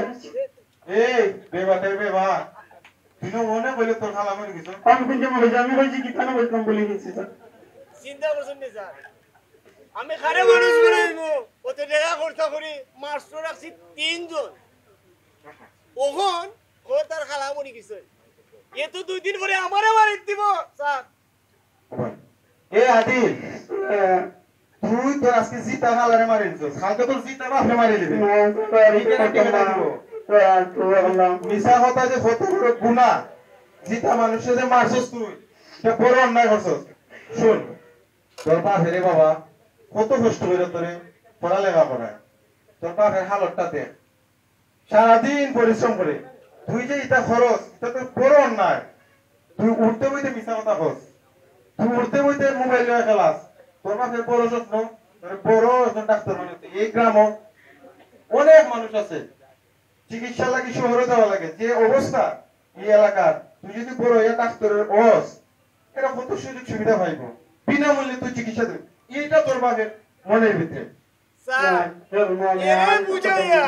এই বেবাতে বেবা তুই মনে কইলে তোর খালা মরে গেছে আমি কিন্তু আমি কইছি কি তানা বলতাম বলে গেছি স্যার চিন্তা করছেন না স্যার আমি খারে মানুষ বলে দিব ওতে দেখা খরচা করি মাস্টার রাখছি 3 জন ওখন ও তার খালা মরি গেছে এ তো 2 দিন পরে আমারে মারি দিব স্যার এ আদিল তুই তো আজকে জিতা খালারে মারি দিছস কালকে তোর জিতা বাপরে মারি দিবে মিশা কথা যে কত বড় গুনাহ জিতা মানুষের যে মারছস তুই এটা বড় অন্যায় করছস শুন তোর বাপেরে বাবা কত কষ্ট করে তোরে পড়ালেখা করায় তোর বাপের হালতটা দেখ সারাদিন পরিশ্রম করে তুই যে এটা খরচ এটা তো বড় অন্যায় তুই উঠতে বইতে মিশা কথা খোঁজ তুই উঠতে বইতে মোবাইল নিয়ে খেলাস তোর বাপের বড় স্বপ্ন তোর বড় একজন ডাক্তার মানে এই গ্রামে অনেক মানুষ আছে চিকিৎসা লাগি শহরে যাওয়া লাগে যে অবস্থা এই এলাকার তুই যদি বড় হইয়া ডাক্তারের ওস এটা কত সুযোগ সুবিধা পাইব বিনামূল্যে তুই চিকিৎসা দিবি এইটা তোর বাপের মনের ভিতরে স্যার এরে বুঝাইয়া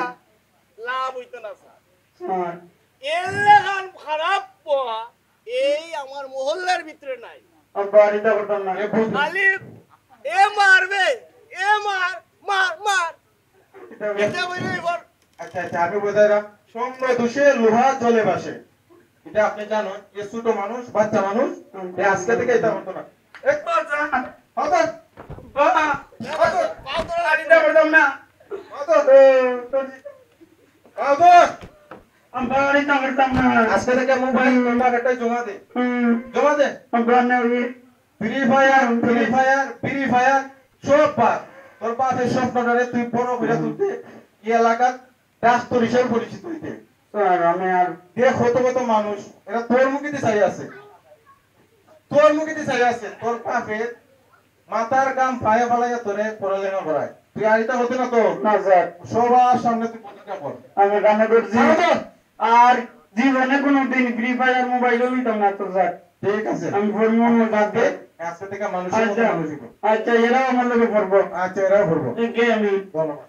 লাভ হইতো না স্যার এর লেখান খারাপ পোয়া এই আমার মহল্লার ভিতরে নাই বাড়িটা করতাম না খালি এ মারবে এ মার মার মার এটা বলে এবার আচ্ছা আচ্ছা আমি বোঝাইলাম সঙ্গে দোষে লোহা জলে বাসে এটা আপনি জানো যে ছোট মানুষ বাচ্চা মানুষ আজকে থেকে এটা হতো না একবার যা হতো বাবা হতো বাড়িটা করতাম না হতো আমি বাড়িটা করতাম না আজকে থেকে মোবাইল নাম্বারটা জমা দে জমা দে ফ্রি ফায়ার সব পার তোর বাপের স্বপ্নটারে তুই বড় করে তুলতে এই এলাকার ডাক্তার হিসেবে পরিচিত হইতে আমি আর দেখ কত কত মানুষ এরা তোর মুখেতে চাই আছে তোর বাপের মাথার গাম পায়ে ফালাইয়া তোরে পড়ালেখা করায় তুই আর এটা হতো না তো না স্যার সবার সামনে তুই প্রতিজ্ঞা কর আমি গানে করছি আর জীবনে কোনোদিন ফ্রি ফায়ার মোবাইল নিতাম না তো স্যার ঠিক আছে আমি ফোন বাদ দে আজকে থেকে মানুষের মতো মানুষ হইব। আচ্ছা এরাও আমার লোকে পড়বো আচ্ছা এরাও করবো কে আমি ধন্যবাদ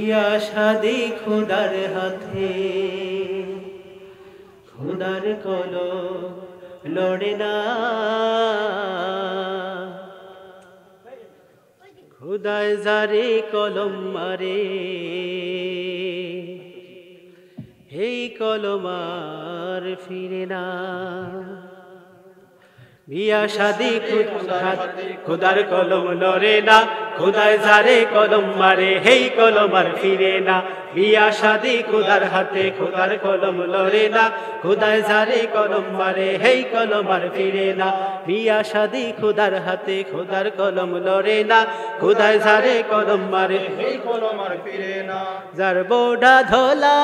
ইয়া শাদি খুদার হাতে খুদার কলো লড়ে না খুদায় যারে কলম মারে এই কলম আর ফিরে না বিয়া শাদি খুদার কলম লড়ে না খুদায় যারে কলম মারে হেই কলম আর ফিরে না বিয়া শাদি খুদার হাতে খুদার কলম লড়ে না খুদায় যারে কলম মারে হেই কলম আর ফিরে না বিয়া শাদি খুদার হাতে খুদার কলম লড়ে না খুদায় যারে কলম মারে হেই কলম আর ফিরে না যার বোডা ধোলা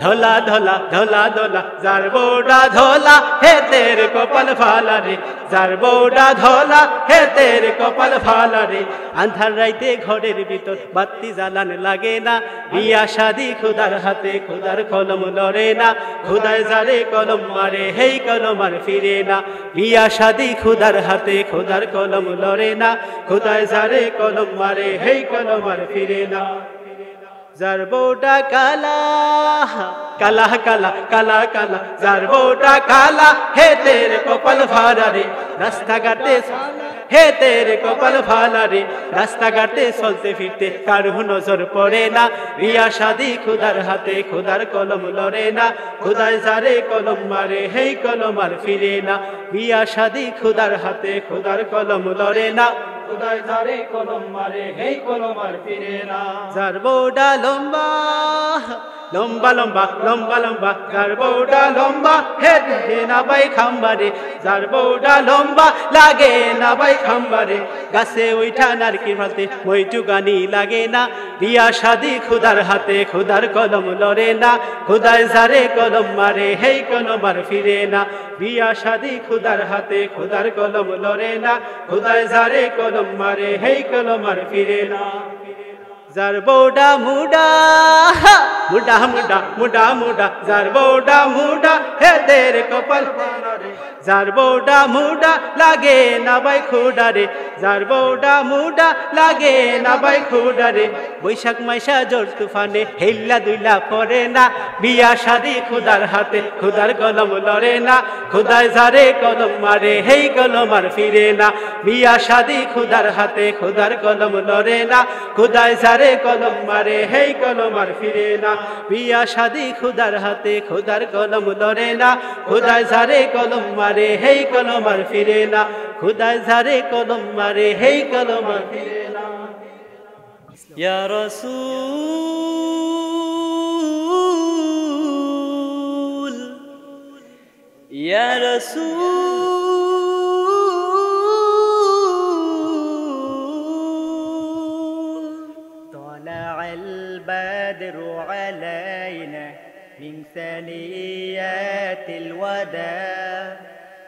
ধোলা ধোলা ধোলা ধোলা যার বোডা ধোলা হে তের কপাল ফালা রে যার বোডা ধোলা হে তের কপাল ফালা রে আন্ধার রাইতে ঘরের ভিতর বাতি জ্বালান লাগে না বিয়া শাদি খুদার হাতে খুদার কলম লড়ে না খুদায় যারে কলম মারে হেই কলম আর ফিরে না বিয়া শাদি খুদার হাতে খুদার কলম লড়ে না খুদায় যারে কলম মারে হেই কলম আর ফিরে না যার বোটা কালা কালা কালা কালা কালা যার বোটা কালা হে তের কপাল ফালা রে রাস্তাঘাটে হে তের কপাল ফালা রে রাস্তাঘাটে চলতে ফিরতে কারো নজর পড়ে না বিয়া শাদি খুদার হাতে খুদার কলম লড়ে না খুদায় যারে কলম মারে হেই কলম আর ফিরে না বিয়া শাদি খুদার হাতে খুদার কলম লড়ে না খুদায় যারে কলম মারে হেই কলম আর ফিরে না যার বোডা লম্বা লম্বা লম্বা লম্বা লম্বা যার বোডা লম্বা হে না বাই খাম্বারে যার বোডা লম্বা লাগে না বাই খাম্বারে গাছে ওইটা নারকি ফালতে মইটু গানি লাগে না বিয়া শাদি খুদার হাতে খুদার কলম লড়ে না খুদায় যারে কলম মারে হেই কলম আর ফিরে না বিয়া শাদি খুদার হাতে খুদার কলম লড়ে না খুদায় যারে কলম মারে হেই কলম আর ফিরে না যার বোডা মুডা মুডা মুডা মুডা মুডা যার বোডা মুডা হে তের কপাল যার বোডা মুডা লাগে না বাই খুডারে যার বোডা মুডা লাগে না বাই খুডারে বৈশাখ মাইশা জোর তুফানে হেল্লা দুইলা পড়ে না বিয়া শাদি খুদার হাতে খুদার কলম লড়ে না খুদায় যারে কলম মারে হেই কলম আর ফিরে না বিয়া শাদি খুদার হাতে খুদার কলম লড়ে না খুদায় যারে কলম মারে হেই কলম আর ফিরে না বিয়া শাদি খুদার হাতে খুদার কলম লড়ে না খুদায় যারে কলম মারে হেই কলম আর ফিরে না খুদায় যারে কলম মারে হেই কলম আর ফিরে না ইয়া রাসূল ইয়া রাসূল طلع البدر علينا من ثنيات الوداع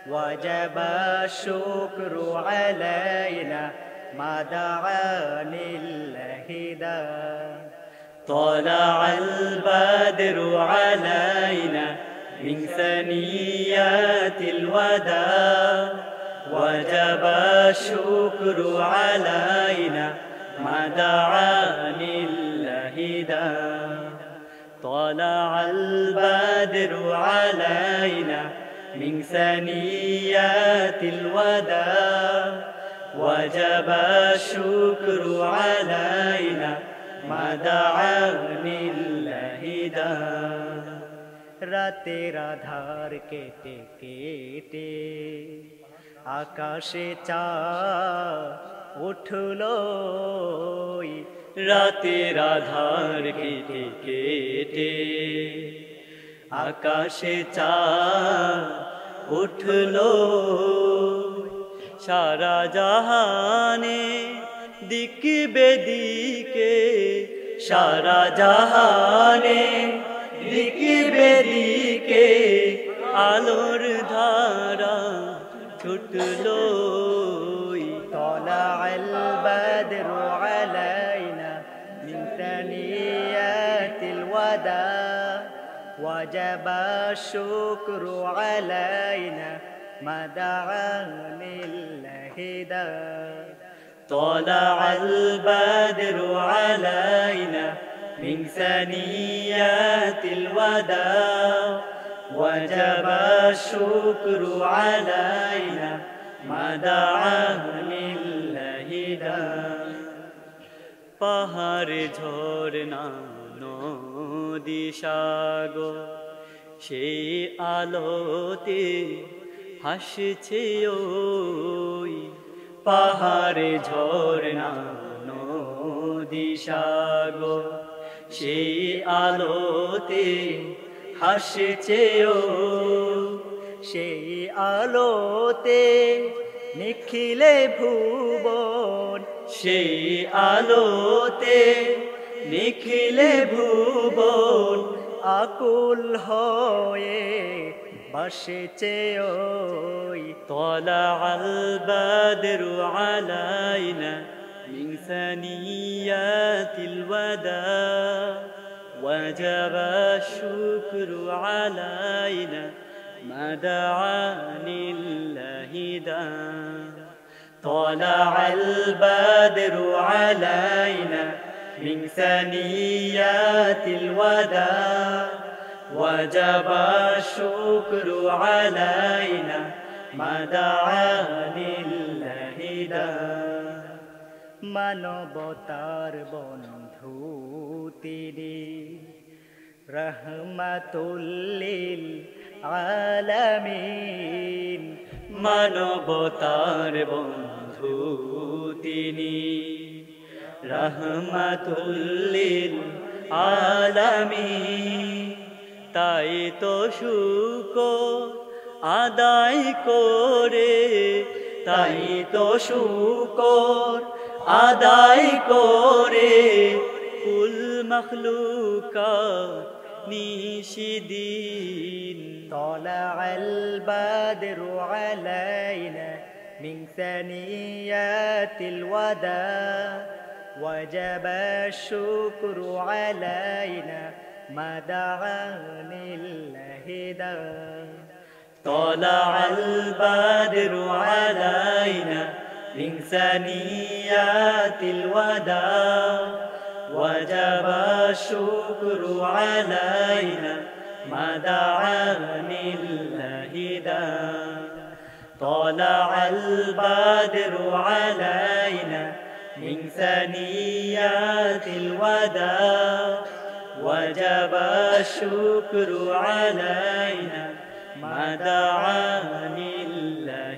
وجب الشكر علينا ما دعا لله دا طلع البدر علينا من ثنيات الوداع وجب الشكر علينا ما دعا لله دا طلع البدر علينا من ثنيات الوداع وجب الشكر علينا ما دعا لله دا রাতের আধার কেটে কেটে আকাশে চাঁদ উঠলো রাতের আধার কেটে কেটে আকাশে চাঁদ উঠলো সারা জাহানে দিক বেদিকে সারা জাহানে দিক বেদিকে আলোর ধারা ছুটলো طلع البدر علينا من ثنيات الوداع وجب الشكر علينا ما دعا لله دا طلع البدر علينا من ثنيات الوداع وجب الشكر علينا ما دعا لله دا পাহাড় ঝরনা নদী সাগর সেই আলোতে হাসছে ওই পাহাড় ঝরনা নদী সাগর সেই আলোতে হাসছে ও সেই আলোতে নিখিলে ভুবন সেই আলোতে নিখিলে ভুবন আকুল হয়ে ভাসছে ওই طلع البدر علينا من ثنيات الوداع وجب الشكر علينا ما دعا لله داع طلع البدر علينا من ثنيات الوداع وجب الشكر علينا ما دعا لله داع মানবতার বন্ধু তিনি রহমাতুল্লিল আলামিন মানবতার বন্ধু তিনি রহমাতুল্লিল আলামিন তাই তো শুকর আদায় করে তাই তো শুকর আদায় করে কুল মখলুকাত নিশিদিন طلع البدر علينا من ثنيات الوداع وجب الشكر علينا ما دعا لله داع طلع البدر علينا من ثنيات الوداع وجب الشكر علينا ما دعا لله داع طلع البدر علينا من ثنيات الوداع وجب الشكر علينا ما دعا لله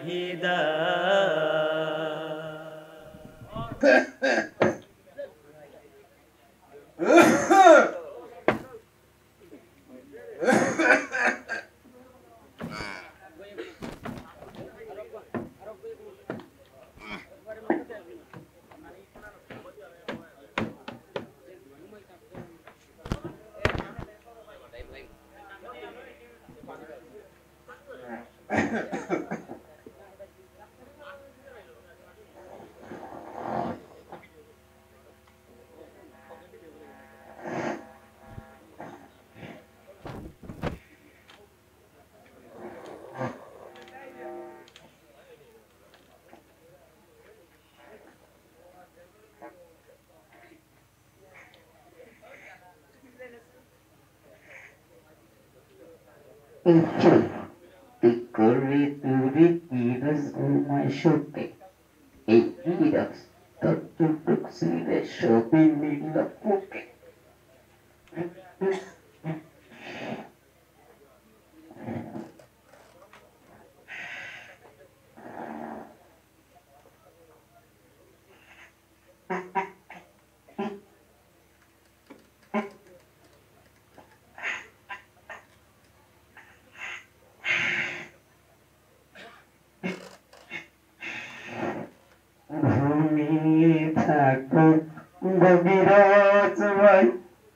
করে তুরি কিরস ঘুমায় শোকে এই কিরস তত্ত্বটুক সিরে সবই মিলল পোকে ঘুমিয়ে থাকো গভীর চোয়াই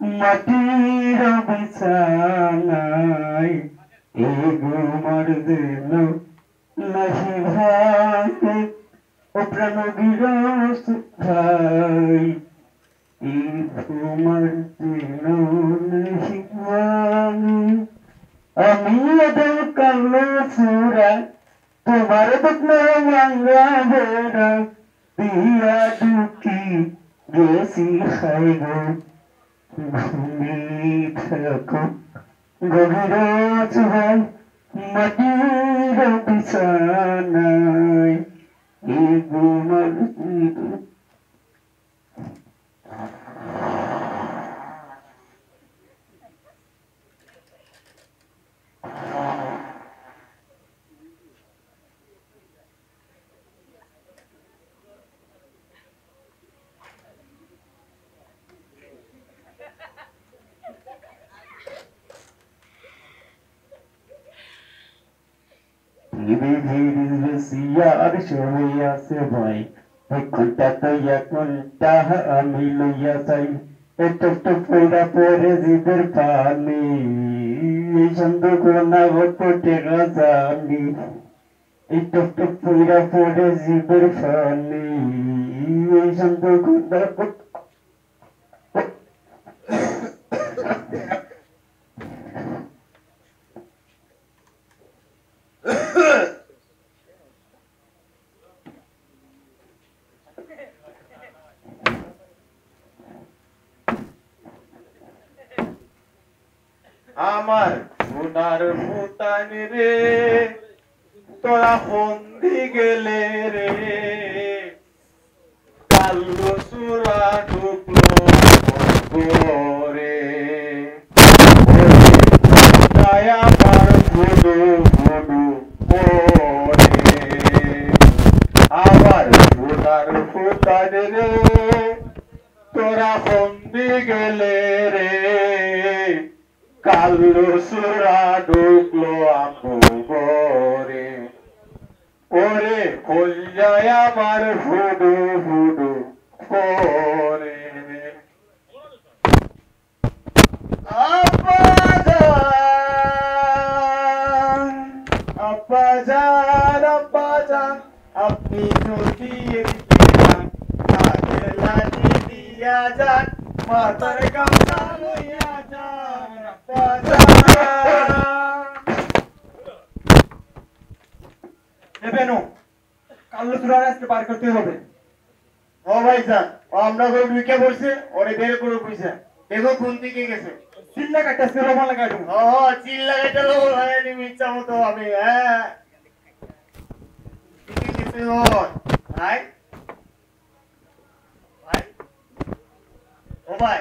মাটির বিছানায় এই ঘুমার দিল নাহি ভাঙে ও প্রাণ গিরস ভাই এই ঘুমার দিল নাহি ভাঙে আমি ওদের কালো চূড়া তোমার দুঃখে মাঙ্গা বেড়া দিয়া দুঃখী গেছি খাই গো ঘুমিয়ে থাকো গভীর চুহাই মাটির বিছানায় এই ঘুমার আর সবাই আছে ভাই কোনটা তৈয়া কোনটা আমি লইয়া চাই একটু পুরা পরে জীবের পানি এই সন্দেহ না হতে রাজানি একটু পুরা পরে জীবের পানি এই সন্দেহ না আমার সোনার ফুটান রে তোরা ফন্দি গেলে রে কালো সুরা ঢুকলো রে আমার ভুডু ভুডু আমার সোনার ফুটান রে তোরা ফন্দি গেলে রে কালো সুরা ঢুকলো আমরে ওরে কল্যায় আমার হুডু হুডু ওরে আব্বাজান আপনি যদি লাঠি দিয়া যান মাতার গামছা লইয়া যান কালো সুরার আজকে পার করতে হবে। ও ভাই স্যার ও আমরা করে ঢুকে পড়ছে ওরে বের করে কইছে দেখো কোন দিকে গেছে চিল্লা কাটা ছিল মালা কাটু ও চিল্লা কাটা লো হয় নি ইচ্ছা মতো আমি হ্যাঁ দিকে গেছে ও ভাই ভাই ও ভাই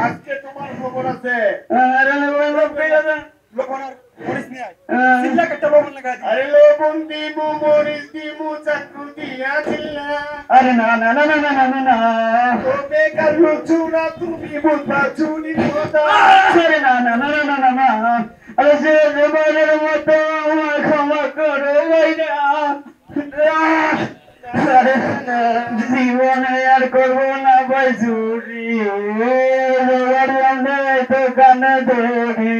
আজকে তোমার খবর আছে আরে লবণ দিব মরিচ দিব চাকু দিয়া চিল্লা আরে না না না না না না না তোকে কালো চুরা তুমি বুঝবা চুনি কথা আরে না না না না না না আরে সে জবানের মতো আমার ক্ষমা করো ভাইরা জীবনে আর করবো না ভাই চুরি তো কানে ধরি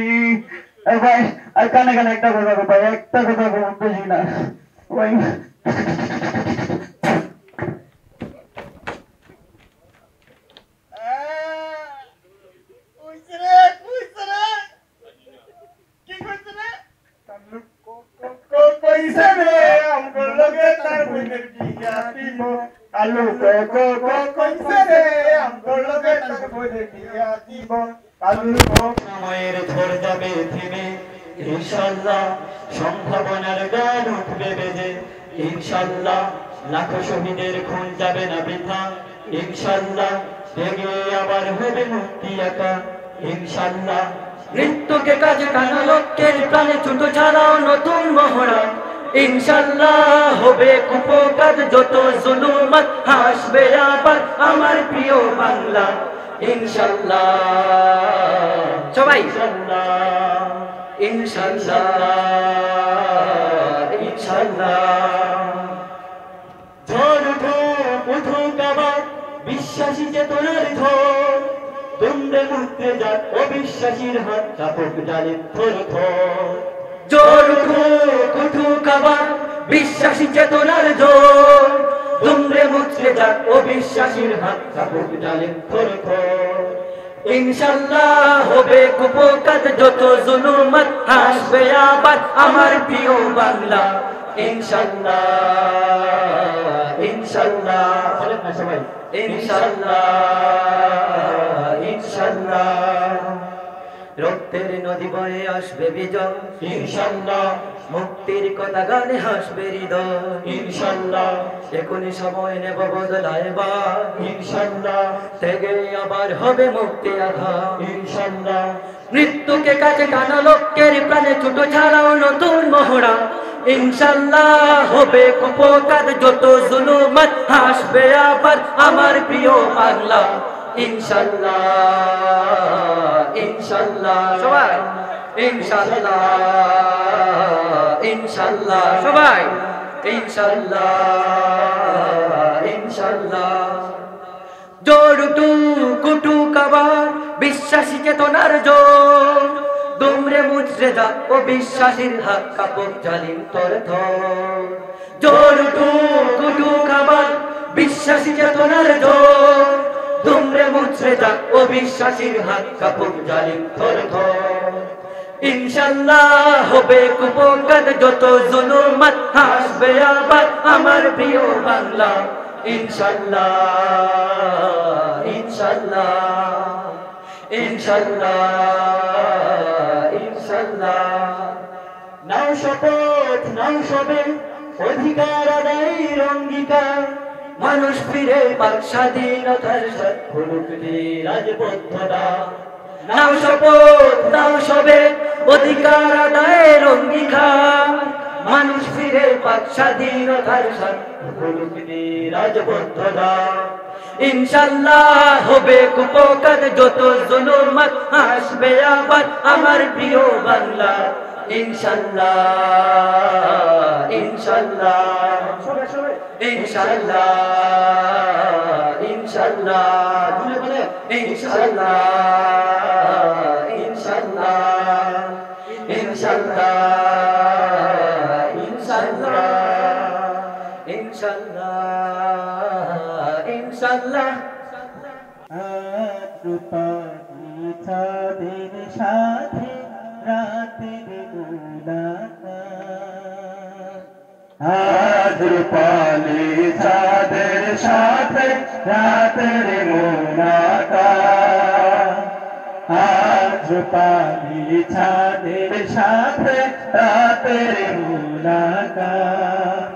ভাই আর কানে কানে একটা কথা ভাই একটা কথা বলতেছি না ভাই সময়ের ঝড় যাবে থেমে ইনশাআল্লাহ সম্ভাবনার গান উঠবে বেজে ইনশাআল্লাহ লাখো শহীদের খুন যাবে না বৃথা ইনশাআল্লাহ দেখে আবার হবে মুক্তি একা ইনশাআল্লাহ মৃত্যুকে কাজে কানা লোকের প্রাণে ছোট ছাড়াও নতুন মহড়া ইনশাআল্লাহ হবে কুপকাজ যত জুলুমাত হাসবে আবার আমার প্রিয় বাংলা ইনশাআল্লাহ সবাই ইনশাআল্লাহ ইনশাআল্লাহ ইনশাআল্লাহ ঝড় উঠুক আবার বিশ্বাসী চেতনার ঝড় দুমড়ে মুচড়ে যাক অবিশ্বাসীর হাত চাপক জালে থর থর জোর উঠুক আবার বিশ্বাসী চেতনার ঝড় দুমড়ে মুচড়ে যাক অবিশ্বাসীর হাত চাপক জালে থর থর ইনশাআল্লাহ হবে কুপকাজ যত জুলুমাত হাসবে আবার আমার প্রিয় বাংলা ইনশাআল্লাহ ইনশাআল্লাহ বলেন না সবাই ইনশাআল্লাহ ইনশাআল্লাহ রক্তের নদী বয়ে আসবে বিজয় ইনশাআল্লাহ মুক্তির কথা গানে হাসবে হৃদয় ইনশাআল্লাহ এখনই সময় নেব বদলাইবার ইনশাআল্লাহ থেকে আবার হবে মুক্তি আঘাত ইনশাআল্লাহ মৃত্যুকে কাছে টানা লোকের প্রাণে ছোট ছাড়াও নতুন মহড়া ইনশাআল্লাহ হবে কুপকার যত জুলুমাত হাসবে আবার আমার প্রিয় বাংলা ইনশাআল্লাহ ইনশাআল্লাহ সবাই ইনশাআল্লাহ ইনশাআল্লাহ সবাই ইনশাআল্লাহ ইনশাআল্লাহ জোড়ুটু কুটু কাবার বিশ্বাসী চেতনার জোর দুমরে মুচরে যা ও বিশ্বাসীর হাত কাপড় জালিম তোর ধর জোড়ুটু কুটু কাবার বিশ্বাসী চেতনার জোর দুমরে মুচরে যা ও বিশ্বাসীর হাত কাপড় জালিম তোর ধর ইনশাআল্লাহ হবে কুপকার যত জুলুমাত হাসবে আবার আমার প্রিয় বাংলা ইনশাআল্লাহ ইনশাআল্লাহ ইনশাআল্লাহ ইনশাআল্লাহ নাও শপথ নাও সবে অধিকার আদায়ের অঙ্গীকার মানুষ ফিরে পাক স্বাধীনতার স্বাদ হলুক রাজবদ্ধতা নাও শপথ নাও সবে অধিকার আদায়ের অঙ্গীকার মানুষ ফিরে পাক স্বাধীনতার স্বাদ হলুক রাজবদ্ধতা ইনশাআল্লাহ হবে কুপকার যত জুলুমাত আসবে আবার আমার প্রিয় বাংলা ইনশাআল্লাহ ইনশাআল্লাহ ইনশাআল্লাহ ইনশাআল্লাহ বলে বলে ইনশাআল্লাহ ইনশাআল্লাহ ইনশাআল্লাহ ইনশাআল্লাহ ইনশাআল্লাহ ইনশাআল্লাহ চাঁদের সাথে রাতের মুলাকাত আজ রূপালি চাঁদের সাথে রাতের মুলাকাত আজ রূপালি চাঁদের সাথে রাতের মুলাকাত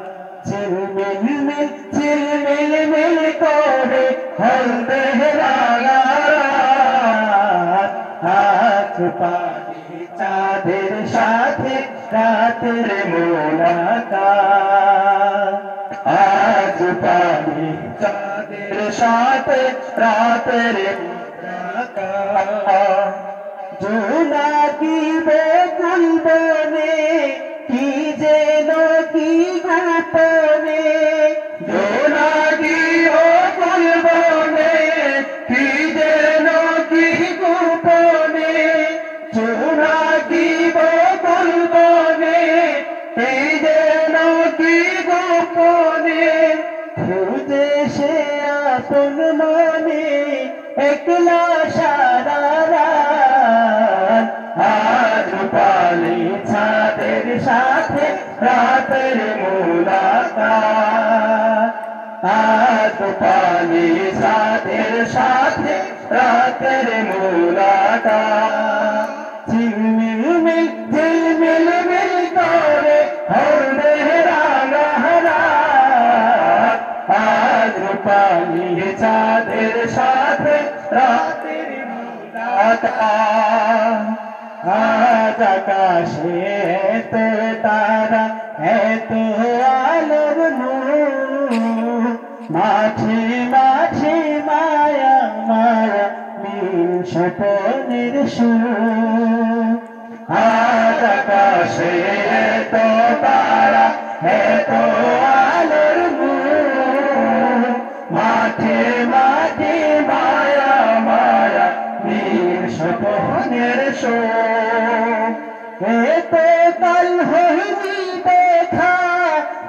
ঝিলমিল মিল করে হলদে রাত আজ পানি চাঁদের সাথে রাতের মুলাকাত আজ পানি চাঁদের সাথে রাতের মুলাকাত জোনাকি বেকুল বনে কি যেন কি গোপনে জোনাকি বেকুল বনে কি যেন কি গোপনে জোনাকি বেকুল বনে কি যেন কি গোপনে খুঁজে সে আপন মনে একলা সারা রাত আজ পালি চাঁদের সাথে রাতের মুলাকাত আজ পালি চাঁদের সাথে রাতের মুলাকাত ঝিলমিল মিল করে হলদে রাঙা রাত আজ পালি চাঁদের সাথে রাতের মুলাকাত আজ আকাশে এত তারা এত আলোর নূর মাঝে মাঝে মায়া মায়া নীল স্বপনের সুর আজ আকাশে এত তারা এত আলোর নূর মাঝে মাঝে মায়া মায়া নীল স্বপনের সুর এত কাল হইনি দেখা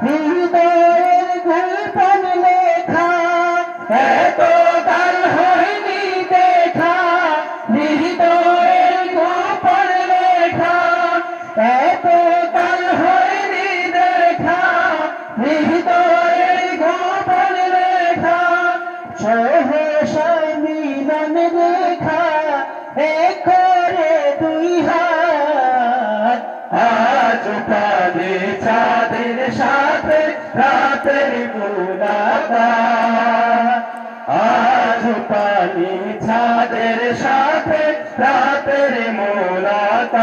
হৃদয়ের গোপন লেখা এত কাল হইনি দেখা হৃদয়ের গোপন লেখা এত কাল হইনি দেখা চাঁদের সাথে রাতের মুলাকাত আজ পানি চাঁদের সাথে রাতের মুলাকাত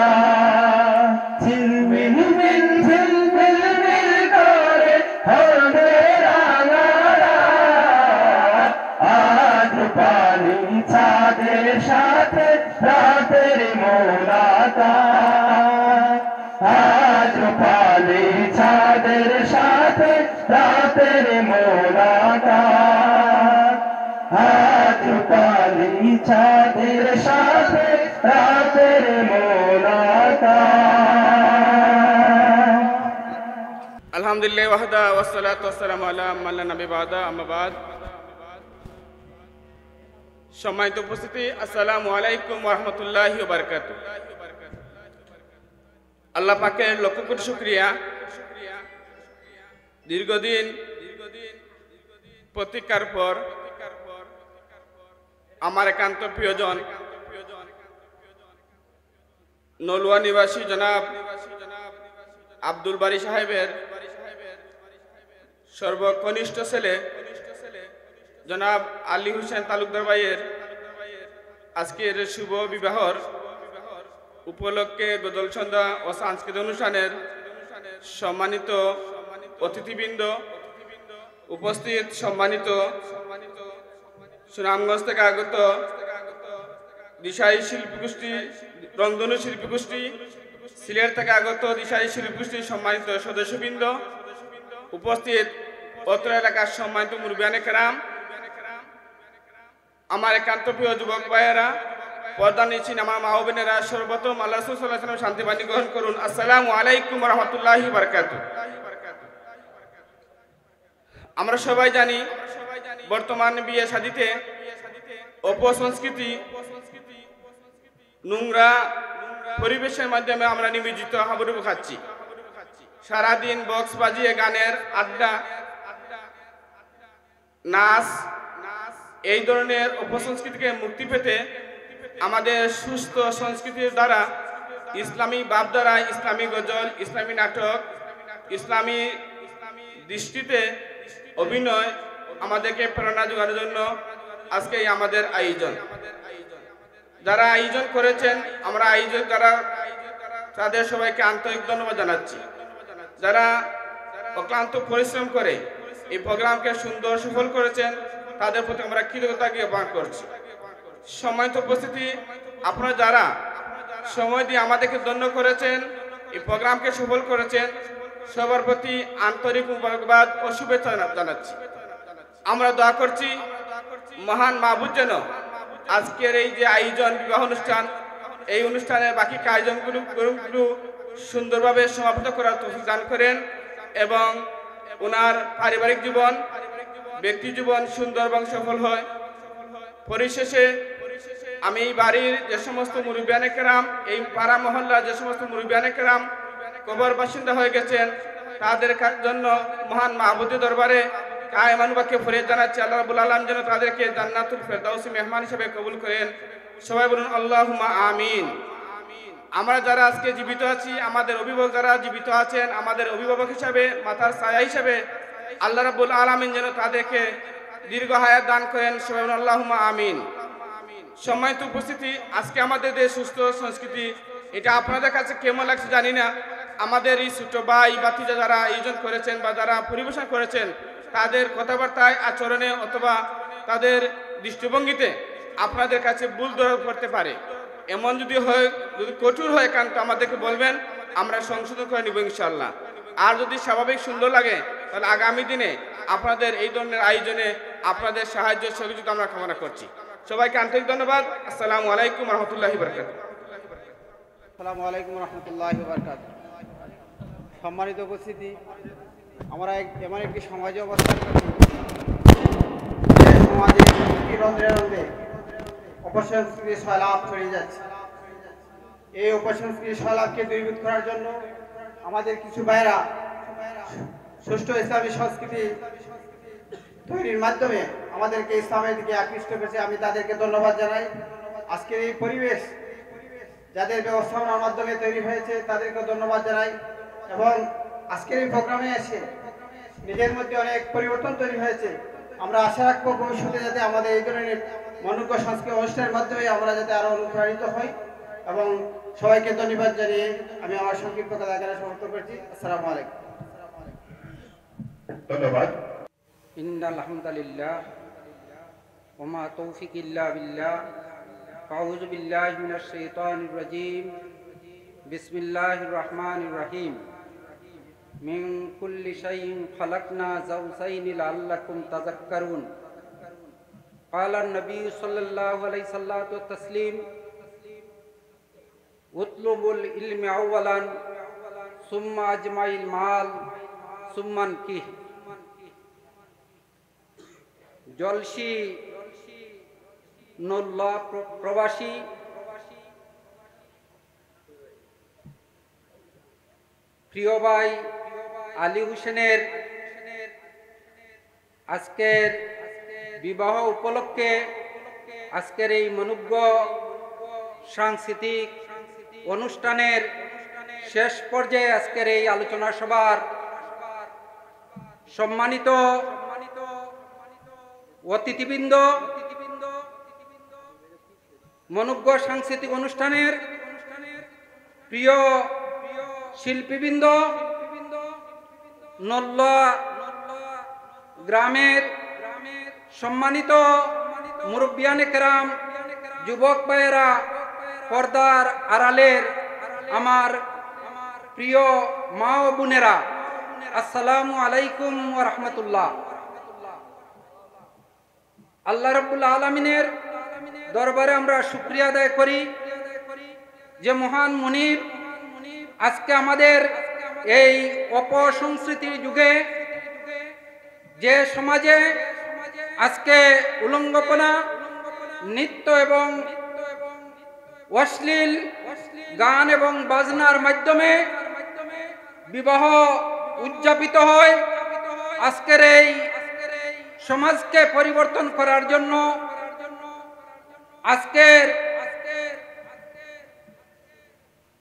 ঝিলমিল মিল ঝিলমিল মিল করে হবে রাঙা রাত আজ পানি চাঁদের সাথে রাতের মুলাকাত আজ পানি চাঁদের সাথে রাতের মুলাকাত আজ পানি চাঁদের সাথে রাতের মুলাকাত আলহামদুলিল্লাহ ওয়াহদা ওয়াসসালাতু ওয়াসসালামু আলা মান লা নবী বাদা আম্মা বাদ। সম্মানিত উপস্থিতি, আসসালামু আলাইকুম ওয়া রাহমাতুল্লাহি ওয়া বারাকাতুহু। আল্লাহ পাকের লক্ষ কোটি শুকরিয়া, দীর্ঘদিন প্রতীক্ষার পর আমার একান্ত প্রিয়জন নলুয়া নিবাসী জনাব আব্দুল বারী সাহেবের সর্বকনিষ্ঠ ছেলে জনাব আলী হোসেন তালুকদার ভাইয়ের আজকের শুভ বিবাহর উপলক্ষে গজল সন্ধ্যা ও সাংস্কৃতিক অনুষ্ঠানের সম্মানিত অতিথিবৃন্দ, উপস্থিত সম্মানিত সুনামগঞ্জ থেকে আগত দিশাই শিল্পী গোষ্ঠী, রংধনু শিল্পী গোষ্ঠী, সিলেট থেকে আগত দিশাই শিল্পী গোষ্ঠীর সম্মানিত সদস্যবৃন্দ, উপস্থিত অত্র এলাকার সম্মানিত মুরব্বিয়ানে কেরাম, আমার একান্ত প্রিয় যুবক ভাইয়েরা, পর্দা নিচ্ছেন আমার মা ও বোনেরা, সর্বপ্রথম আল্লাহ রাসূল সাল্লাল্লাহু আলাইহি ওয়াসাল্লাম শান্তি বাণী গ্রহণ করুন। আসসালামু আলাইকুম ওয়া রাহমাতুল্লাহি ওয়া বারাকাতুহু। আমরা সবাই জানি বর্তমান বিয়ে শাদীতে অপসংস্কৃতি, নোংরা পরিবেশের মাধ্যমে আমরা নিবেদিত হাবুডুবু খাচ্ছি। সারাদিন বক্স বাজিয়ে গানের আড্ডা, নাচ, এই ধরনের অপসংস্কৃতিকে মুক্তি পেতে আমাদের সুস্থ সংস্কৃতির দ্বারা ইসলামী ভাবধারা, ইসলামী গজল, ইসলামী নাটক, ইসলামী দৃষ্টিতে অভিনয় আমাদেরকে প্রেরণা যোগানোর জন্য আজকে আমাদের আয়োজন। যারা আয়োজন করেছেন, আমরা আয়োজক যারা, তাদের সবাইকে আন্তরিক ধন্যবাদ জানাচ্ছি। যারা অক্লান্ত পরিশ্রম করে এই প্রোগ্রামকে সুন্দর সফল করেছেন, তাদের প্রতি আমরা কৃতজ্ঞতা জ্ঞাপন করছি। সম্মানিত উপস্থিতি, আপনারা যারা সময় দিয়ে আমাদেরকে ধন্য করেছেন, এই প্রোগ্রামকে সফল করেছেন, সবার প্রতি আন্তরিক মুবারকবাদ ও শুভেচ্ছা জানাচ্ছি। আমরা দোয়া করছি মহান মাহবুব যেন আজকের এই যে আয়োজন, বিবাহ অনুষ্ঠান, এই অনুষ্ঠানের বাকি কার্যক্রমগুলো সুন্দরভাবে সমাপ্ত করার তৌফিক দান করেন এবং ওনার পারিবারিক জীবন, ব্যক্তি জীবন সুন্দর এবং সফল হয়। পরিশেষে আমি এই বাড়ির যে সমস্ত মুরব্বিয়ানে কেরাম, এই পাড়া মহল্লার যে সমস্ত মুরব্বিয়ানে কেরাম কবর বাসিন্দা হয়ে গেছেন, তাদের জন্য মহান মাহবুবের দরবারে কায়মানুবাকে ফরিয়াদ জানাচ্ছি, আল্লাহ রাব্বুল আলামিন যেন তাদেরকে জান্নাতুল ফেরদাউসি মেহমান হিসেবে কবুল করেন। সবাই বলুন আল্লাহুম্মা আমিন। আমরা যারা আজকে জীবিত আছি, আমাদের অভিভাবক যারা জীবিত আছেন, আমাদের অভিভাবক হিসাবে, মাথার ছায়া হিসাবে আল্লাহ রাব্বুল আলামিন যেন তাদেরকে দীর্ঘ হায়াত দান করেন। সবাই বলুন আল্লাহুম্মা আমিন। সম্মানিত উপস্থিতি, আজকে আমাদের যে সুস্থ সংস্কৃতি, এটা আপনাদের কাছে কেমন লাগছে জানি না। আমাদের এই ছোট ভাই বাতিজা যারা আয়োজন করেছেন বা যারা পরিবেশন করেছেন, তাদের কথাবার্তায়, আচরণে অথবা তাদের দৃষ্টিভঙ্গিতে আপনাদের কাছে ভুল ধরা পড়তে পারে। এমন যদি হয়, যদি কঠোর হয় কারণ আমাদেরকে বলবেন, আমরা সংশোধন করে নিব ইনশাআল্লাহ। আর যদি স্বাভাবিক সুন্দর লাগে, তাহলে আগামী দিনে আপনাদের এই ধরনের আয়োজনে আপনাদের সাহায্য সহযোগিতা আমরা কামনা করছি। সবাইকে আন্তরিক ধন্যবাদ। আসসালামু আলাইকুম ওয়া রাহমাতুল্লাহি ওয়া বারাকাতুহু। আসসালামু আলাইকুম ওয়া রাহমাতুল্লাহি ওয়া বারাকাতুহু। সম্মানিত উপস্থিতি, আমরা এমন একটি সমাজে অবস্থান করছি, যে সমাজে রন্ধ্রে রন্ধ্রে অপসংস্কৃতির সয়লাভ ছড়িয়ে যাচ্ছে। এই অপসংস্কৃতির সয়লাভকে দূরীভূত করার জন্য আমাদের কিছু ভাইরা সুষ্ঠু ইসলামী সংস্কৃতি তৈরির মাধ্যমে আমাদেরকে ইসলামের দিকে আকৃষ্ট করেছে। আমি তাদেরকে ধন্যবাদ জানাই। আজকের এই পরিবেশ যাদের ব্যবস্থাপনার মাধ্যমে তৈরি হয়েছে, তাদেরকে ধন্যবাদ জানাই এবং আজকের এই প্রোগ্রামে এসে নিজের মধ্যে অনেক পরিবর্তন তৈরি হয়েছে। আমরা আশা রাখবো ভবিষ্যতে যাতে আমাদের এই ধরনের মনোজ্ঞ সাংস্কৃতিক অনুষ্ঠানের মাধ্যমে আমরা যাতে আরো অনুপ্রাণিত হই এবং সবাইকে ধন্যবাদ জানিয়ে আমি আমার সংক্ষিপ্ত কথা এখানে সমাপ্ত করছি। আসসালামু আলাইকুম। ধন্যবাদ। ইন্নাল হামদুলিল্লাহ ওয়া মা তৌফিক ইল্লা বিল্লাহ। আউযু বিল্লাহি মিনাশ শাইতানির রাজীম। বিসমিল্লাহির রহমানির রহিম। মিন কুল্লি শাইইন খালাকনা যাওজাইনি লাআল্লাকুম তাযাক্কারুন। ক্বালা নবী সাল্লাল্লাহু আলাইহি সাল্লাতু ওয়া তাসলিম উতলুবুল ইলমি আউওয়ালান সুম্মা আজমাইল মাল সুম্মান কি। জলসি নল্লা প্রবাসী প্রিয় ভাই আলী হোসেনের আজকের বিবাহ উপলক্ষে আজকের এই মনোজ্ঞ সাংস্কৃতিক অনুষ্ঠানের শেষ পর্যায়ে আজকের এই আলোচনা সভার সম্মানিত অতিথিবৃন্দ, মনোজ্ঞ সাংস্কৃতিক অনুষ্ঠানের প্রিয় শিল্পীবৃন্দ, নল্লা গ্রামের সম্মানিত মুরব্বিয়ানে কেরাম, যুবক ভাইয়েরা, পর্দার আড়ালের আমার প্রিয় মা ও বোনেরা, আসসালামু আলাইকুম ওয়া রাহমাতুল্লাহ। আল্লাহ রাব্বুল আলামিনের দরবারে আমরা শুকরিয়া আদায় করি যে মহান মুনিব আজকে আমাদের এই অপসংস্কৃতির যুগে যে সমাজে আজকে উলঙ্গপনা, নৃত্য এবং অশ্লীল গান এবং বাজনার মাধ্যমে বিবাহ উদযাপিত হয়, আজকের এই সমাজকে পরিবর্তন করার জন্য আজকের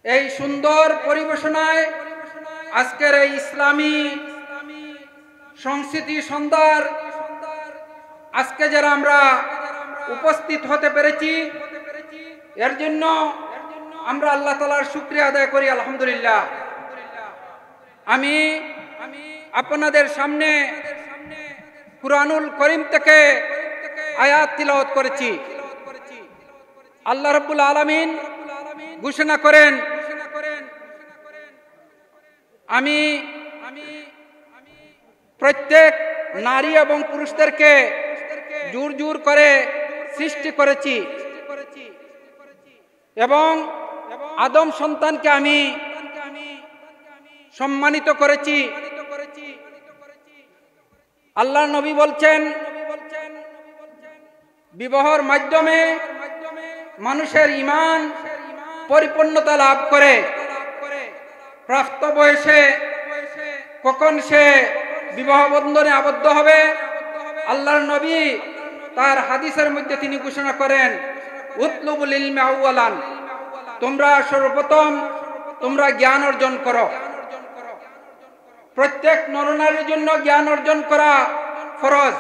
এই সুন্দর পরিবেশনায় আজকের এই ইসলামী সংস্কৃতি সন্ধ্যার আজকে যারা আমরা উপস্থিত হতে পেরেছি, এর জন্য আমরা আল্লাহ তাআলার শুকরিয়া আদায় করি, আলহামদুলিল্লাহ। আমি আপনাদের সামনে কুরআনুল করিম থেকে আয়াত তিলাওয়াত করেছি। আল্লাহ রাব্বুল আলামিন ঘোষণা করেন, আমি প্রত্যেক নারী এবং পুরুষদেরকে জোর জোর করে সৃষ্টি করেছি এবং আদম সন্তানকে আমি সম্মানিত করেছি। আল্লাহ নবী বলছেন, বিবাহের মাধ্যমে মানুষের ঈমান পরিপূর্ণতা লাভ করে। প্রাপ্ত বয়সে কখন সে বিবাহ বন্ধনে আবদ্ধ হবে, আল্লাহর নবী তার হাদিসের মধ্যে তিনি ঘোষণা করেন, উতলুবুল ইলমি আউওয়ালান, তোমরা সর্বপ্রথম তোমরা জ্ঞান অর্জন করো। প্রত্যেক নরনারীর জন্য জ্ঞান অর্জন করা ফরজ।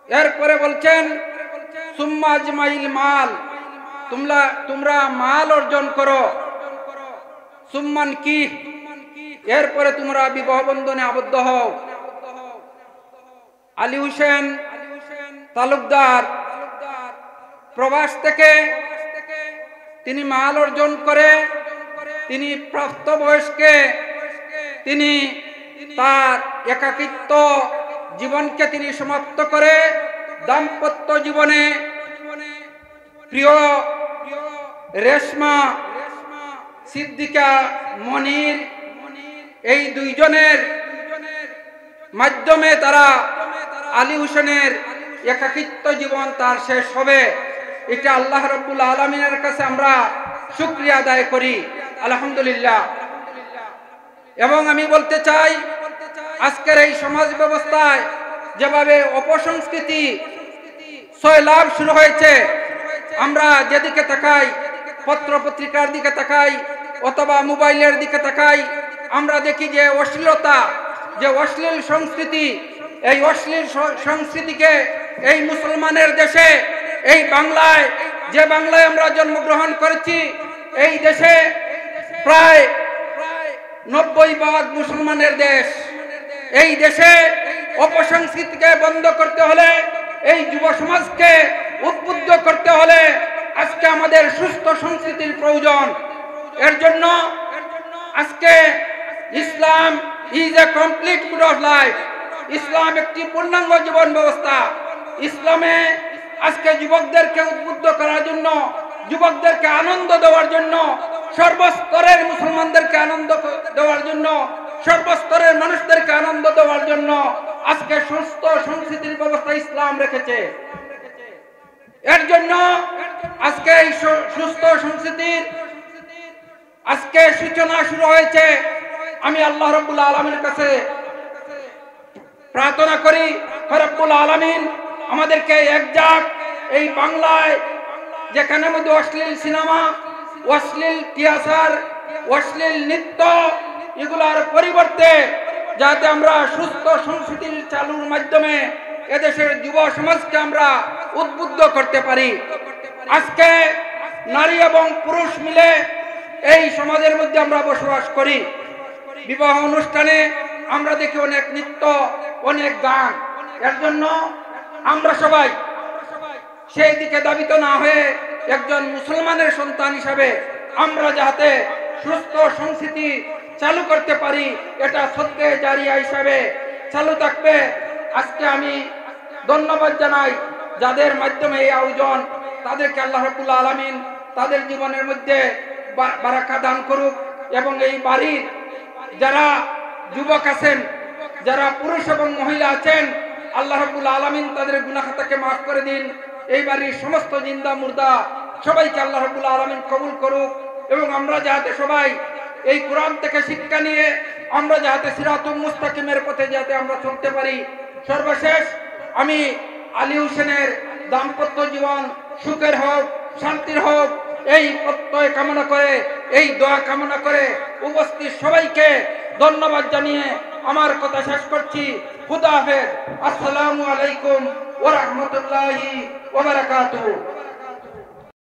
এরপরে বলছেন সুম্মা আজমাইল মাল, তোমরা মাল অর্জন করো। সুম্মান কি, এরপরে তোমরা বিবাহ বন্ধনে আবদ্ধ হও। আলী হোসেন তালুকদার প্রবাস থেকে তিনি মাল অর্জন করে তিনি প্রাপ্তবয়স্কে তিনি তার একাকিত্ব জীবনকে তিনি সমাপ্ত করে দাম্পত্য জীবনে প্রিয় রেশমা সিদ্দিকা মনির এই দুইজনের মাধ্যমে তারা আলী হোসেনের একাকিত্ব জীবন তার শেষ হবে। এটা আল্লাহ রাব্বুল আলামিনের কাছে আমরা শুকরিয়া আদায় করি, আলহামদুলিল্লাহ। এবং আমি বলতে চাই, আজকের এই সমাজ ব্যবস্থায় যেভাবে অপসংস্কৃতি সয়লাভ শুরু হয়েছে, আমরা যেদিকে তাকাই, পত্র পত্রিকার দিকে তাকাই অথবা মোবাইলের দিকে তাকাই, আমরা দেখি যে অশ্লীলতা, যে অশ্লীল সংস্কৃতি, এই অশ্লীল সংস্কৃতিকে এই মুসলমানের দেশে, এই বাংলায়, যে বাংলায় আমরা জন্মগ্রহণ করেছি, এই দেশে প্রায় 90% মুসলমানের দেশ। এই দেশে অপসংস্কৃতিকে বন্ধ করতে হলে, এই যুব সমাজকে উদ্বুদ্ধ করতে হলে আজকে আমাদের সুস্থ সংস্কৃতির প্রয়োজন। এর জন্য আজকে Islam is a complete good of life. ইসলাম একটি পূর্ণাঙ্গ জীবন ব্যবস্থা। ইসলামে আজকে যুবকদেরকে উদ্বুদ্ধ করার জন্য, যুবকদেরকে আনন্দ দেওয়ার জন্য, সর্বস্তরের মুসলমানদেরকে আনন্দ দেওয়ার জন্য, সর্বস্তরের মানুষদেরকে আনন্দ দেওয়ার জন্য আজকে সুস্থ সংস্কৃতির ব্যবস্থা ইসলাম রেখেছে। এর জন্য আজকে এই সুস্থ সংস্কৃতির আজকে সূচনা শুরু হয়েছে। আমি আল্লাহ রাব্বুল আলামিনের কাছে প্রার্থনা করি, রব্বুল আলামিন আমাদেরকে একজাক এই বাংলায়, যেখানে মধ্যে অশ্লীল সিনেমা, অশ্লীল টিয়াসার, অশ্লীল নৃত্য, এগুলার পরিবর্তে যাতে আমরা সুস্থ সংস্কৃতির চালুর মাধ্যমে এদেশের যুব সমাজকে আমরা উদ্বুদ্ধ করতে পারি। আজকে নারী এবং পুরুষ মিলে এই সমাজের মধ্যে আমরা বসবাস করি। বিবাহ অনুষ্ঠানে আমরা দেখি অনেক নৃত্য, অনেক গান। এর জন্য আমরা সবাই সেই দিকে দাবিত না হয়ে একজন মুসলমানের সন্তান হিসাবে আমরা যাতে সুস্থ সংস্কৃতি চালু করতে পারি, এটা সত্যে জারিয়া হিসাবে চালু থাকবে। আজকে আমি ধন্যবাদ জানাই যাদের মাধ্যমে এই আয়োজন, তাদেরকে আল্লাহ রাব্বুল আলামিন তাদের জীবনের মধ্যে বারাকা দান করুক, এবং এই বাড়ির যারা যুবক আছেন, যারা পুরুষ এবং মহিলা আছেন, আল্লাহ রাব্বুল আলামিন তাদের গুনাহ খাতাকে মাফ করে দিন। এই বাড়ির সমস্ত জিন্দা মুর্দা সবাইকে আল্লাহ রাব্বুল আলামিন কবুল করুক, এবং আমরা যাতে সবাই এই কোরআন থেকে শিক্ষা নিয়ে আমরা যাতে সিরাতুল মুস্তাকিমের পথে যাতে আমরা চলতে পারি। সর্বশেষ আমি আলী হোসেনের দাম্পত্য জীবন সুখের হোক, শান্তির হোক, এই প্রত্যয় কামনা করে, এই দোয়া কামনা করে উপস্থিত সবাইকে ধন্যবাদ জানিয়ে আমার কথা শেষ করছি। খুদা হাফেজ। আসসালামু আলাইকুম ওয়া রাহমাতুল্লাহি ওয়া বারাকাতুহু।